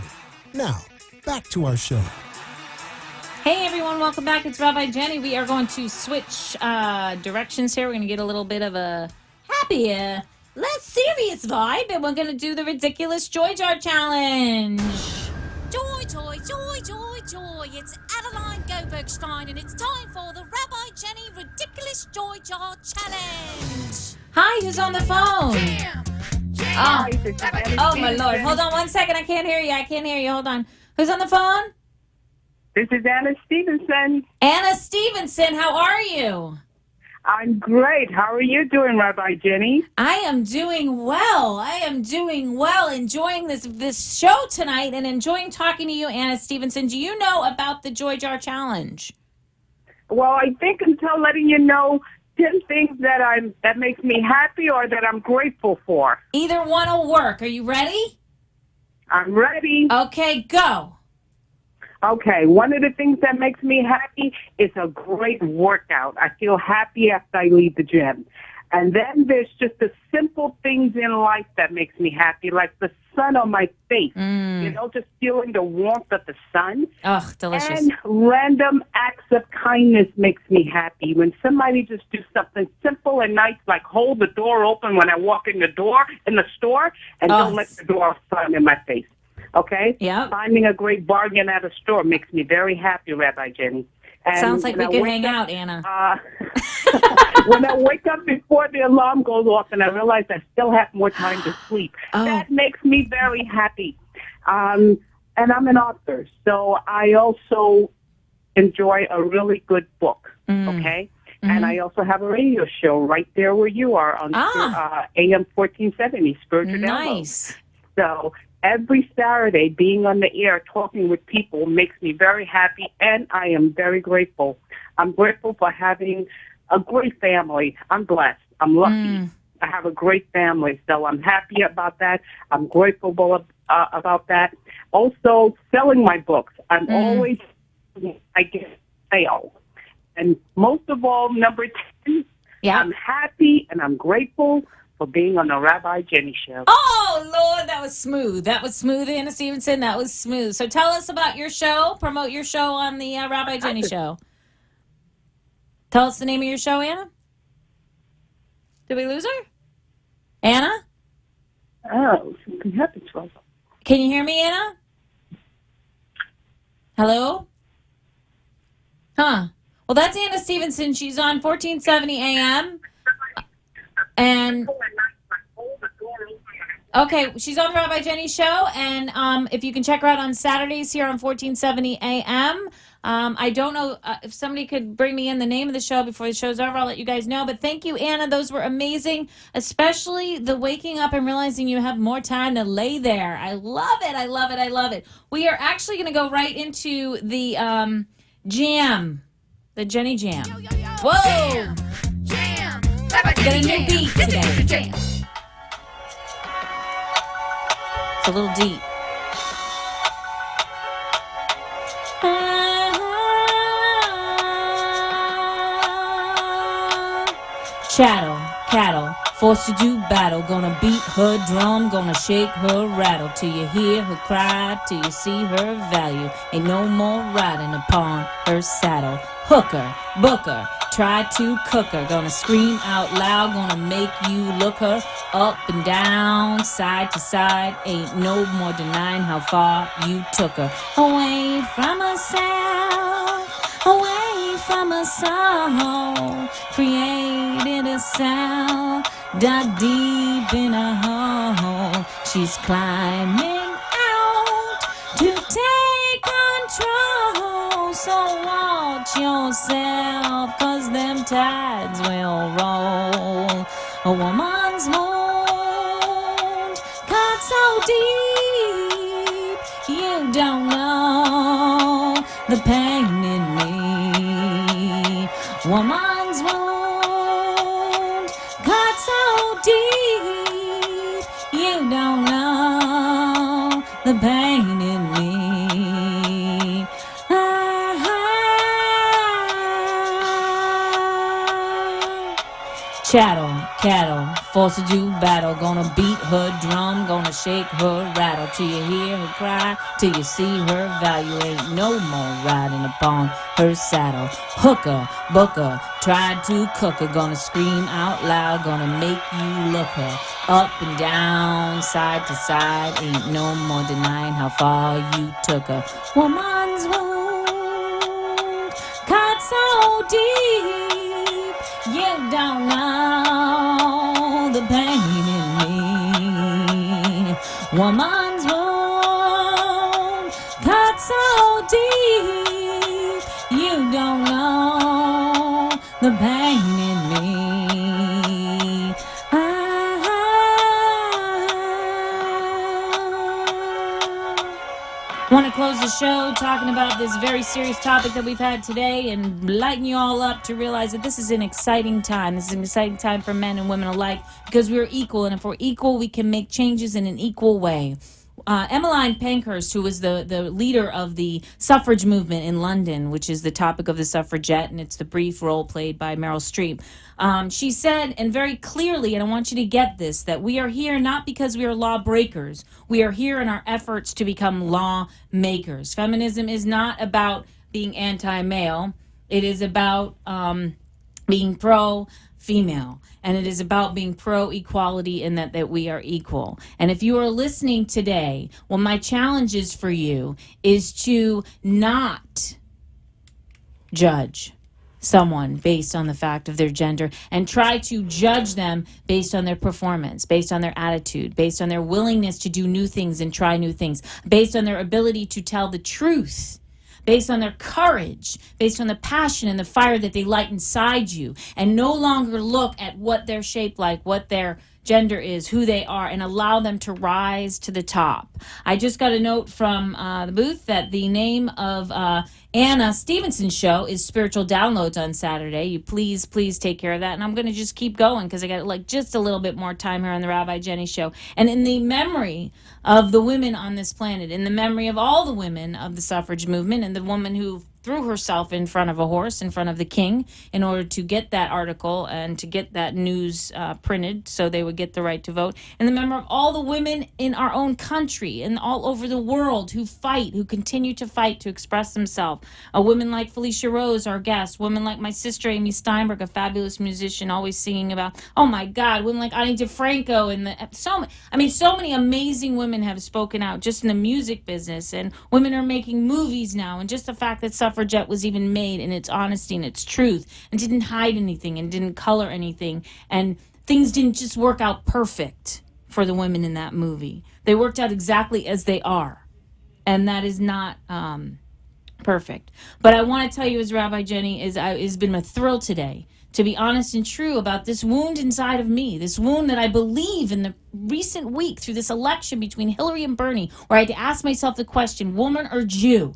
Speaker 3: Now, back to our show.
Speaker 8: Hey everyone, welcome back. It's Rabbi Jenny. We are going to switch directions here. We're going to get a little bit of a happier, less serious vibe, and we're going to do the ridiculous Joy Jar Challenge.
Speaker 12: Joy, joy, joy, joy, joy. It's Adeline Gobergstein, and it's time for the Rabbi Jenny Ridiculous Joy Jar Challenge.
Speaker 8: Hi, who's on the phone? Oh my Lord. Hold on one second. I can't hear you. Hold on. Who's on the phone?
Speaker 13: This is Anna Stevenson.
Speaker 8: Anna Stevenson, how are you?
Speaker 13: I'm great. How are you doing, Rabbi Jenny?
Speaker 8: I am doing well. Enjoying this show tonight and enjoying talking to you, Anna Stevenson. Do you know about the Joy Jar Challenge?
Speaker 13: Well, I think until letting you know 10 things that makes me happy or that I'm grateful for.
Speaker 8: Either one will work. Are you ready?
Speaker 13: I'm ready.
Speaker 8: Okay, go.
Speaker 13: Okay, one of the things that makes me happy is a great workout. I feel happy after I leave the gym. And then there's just the simple things in life that makes me happy, like the sun on my face, just feeling the warmth of the sun.
Speaker 8: Oh, delicious.
Speaker 13: And random acts of kindness makes me happy. When somebody just do something simple and nice, like hold the door open when I walk in the store, and don't let the door slam in my face. Okay?
Speaker 8: Yeah.
Speaker 13: Finding a great bargain at a store makes me very happy, Rabbi Jenny. And
Speaker 8: sounds like we could hang out, Anna.
Speaker 13: When I wake up before the alarm goes off and I realize I still have more time to sleep, that makes me very happy. And I'm an author, so I also enjoy a really good book, okay? Mm-hmm. And I also have a radio show right there where you are on AM 1470, Spiritual
Speaker 8: Nice.
Speaker 13: Download. So every Saturday, being on the air, talking with people makes me very happy, and I am very grateful. I'm grateful for having a great family. I'm blessed. I'm lucky. I have a great family, so I'm happy about that. I'm grateful about that. Also, selling my books. I'm always, I get sales. And most of all, number 10, I'm happy and I'm grateful for being on the Rabbi Jenny Show.
Speaker 8: Oh, Lord, that was smooth. Anna Stevenson. That was smooth. So tell us about your show. Promote your show on the Rabbi Jenny Show. Tell us the name of your show, Anna. Did we lose her? Anna?
Speaker 13: Oh, something happened to us.
Speaker 8: Can you hear me, Anna? Hello? Huh. Well, that's Anna Stevenson. She's on 1470 AM. And okay, she's on the Rabbi Jenny Show, and if you can check her out on Saturdays here on 1470 AM. I don't know if somebody could bring me in the name of the show before the show's over. I'll let you guys know. But thank you, Anna. Those were amazing, especially the waking up and realizing you have more time to lay there. I love it. I love it. I love it. We are actually going to go right into the jam, the Jenny Jam. Whoa!
Speaker 12: Jam!
Speaker 8: Got a new beat today. It's a little deep. Chattel, cattle, forced to do battle. Gonna beat her drum, gonna shake her rattle. Till you hear her cry, till you see her value. Ain't no more riding upon her saddle. Hooker, booker, try to cook her. Gonna scream out loud, gonna make you look her up and down, side to side. Ain't no more denying how far you took her. Away from herself, away from her soul. Created a sound, dug deep in a hole. She's climbing out to take control. So watch yourself, 'cause them tides will roll. A woman's wound cut so deep, you don't know the pain in me. Woman's wound cut so deep, you don't know the pain in me. Chattel, cattle, forced to do battle. Gonna beat her drum, gonna shake her rattle. Till you hear her cry, till you see her value. Ain't no more riding upon her saddle. Hooker, booker, tried to cook her. Gonna scream out loud, gonna make you look her. Up and down, side to side. Ain't no more denying how far you took her. Woman's wound cut so deep, you don't know the pain in me. Woman's wound cut so deep, you don't know the pain in me. I want to close the show talking about this very serious topic that we've had today and lighten you all up to realize that this is an exciting time. This is an exciting time for men and women alike because we're equal, and if we're equal, we can make changes in an equal way. Emmeline Pankhurst, who was the leader of the suffrage movement in London, which is the topic of the suffragette, and it's the brief role played by Meryl Streep. She said, and very clearly, and I want you to get this, that we are here not because we are lawbreakers. We are here in our efforts to become lawmakers. Feminism is not about being anti-male. It is about being pro-female. And it is about being pro-equality in that we are equal. And if you are listening today, well, my challenge is for you is to not judge someone based on the fact of their gender and try to judge them based on their performance, based on their attitude, based on their willingness to do new things and try new things, based on their ability to tell the truth, based on their courage, based on the passion and the fire that they light inside you, and no longer look at what they're shaped like, what their gender is, who they are, and allow them to rise to the top. I just got a note from the booth that the name of Anna Stevenson's show is Spiritual Downloads on Saturday. You please take care of that. And I'm going to just keep going because I got like just a little bit more time here on the Rabbi Jenny Show. And in the memory of the women on this planet, in the memory of all the women of the suffrage movement and the woman who threw herself in front of a horse, in front of the king, in order to get that article and to get that news printed so they would get the right to vote. And the memory of all the women in our own country and all over the world who fight, who continue to fight to express themselves. A woman like Felicia Rose, our guest. Women like my sister Amy Steinberg, a fabulous musician, always singing about, oh my God, women like Ani DeFranco. And so many amazing women have spoken out just in the music business. And women are making movies now. And just the fact that Suffragette was even made in its honesty and its truth and didn't hide anything and didn't color anything, and things didn't just work out perfect for the women in that movie. They worked out exactly as they are, and that is not perfect. But I want to tell you, as Rabbi Jenny, it's been a thrill today to be honest and true about this wound inside of me, this wound that I believe in the recent week through this election between Hillary and Bernie, where I had to ask myself the question, woman or Jew,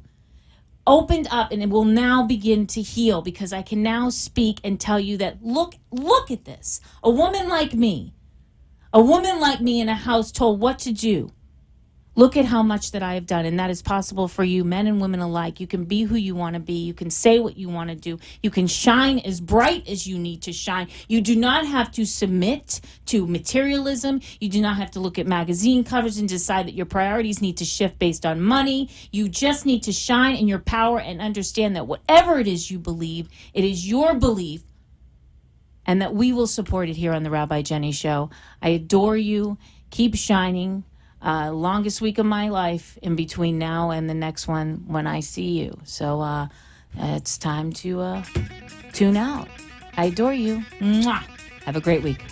Speaker 8: opened up, and it will now begin to heal because I can now speak and tell you that look at this. A woman like me in a house told what to do. Look at how much that I have done, and that is possible for you, men and women alike. You can be who you want to be. You can say what you want to do. You can shine as bright as you need to shine. You do not have to submit to materialism. You do not have to look at magazine covers and decide that your priorities need to shift based on money. You just need to shine in your power and understand that whatever it is you believe, it is your belief, and that we will support it here on the Rabbi Jenny Show. I adore you. Keep shining. Longest week of my life in between now and the next one when I see you. So it's time to tune out. I adore you. Mwah. Have a great week.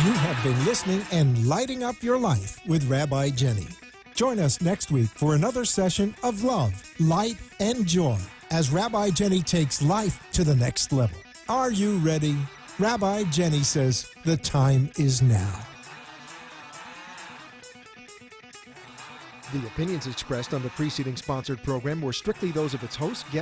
Speaker 3: You have been listening and lighting up your life with Rabbi Jenny. Join us next week for another session of love, light, and joy as Rabbi Jenny takes life to the next level. Are you ready? Rabbi Jenny says the time is now.
Speaker 14: The opinions expressed on the preceding sponsored program were strictly those of its host, guests,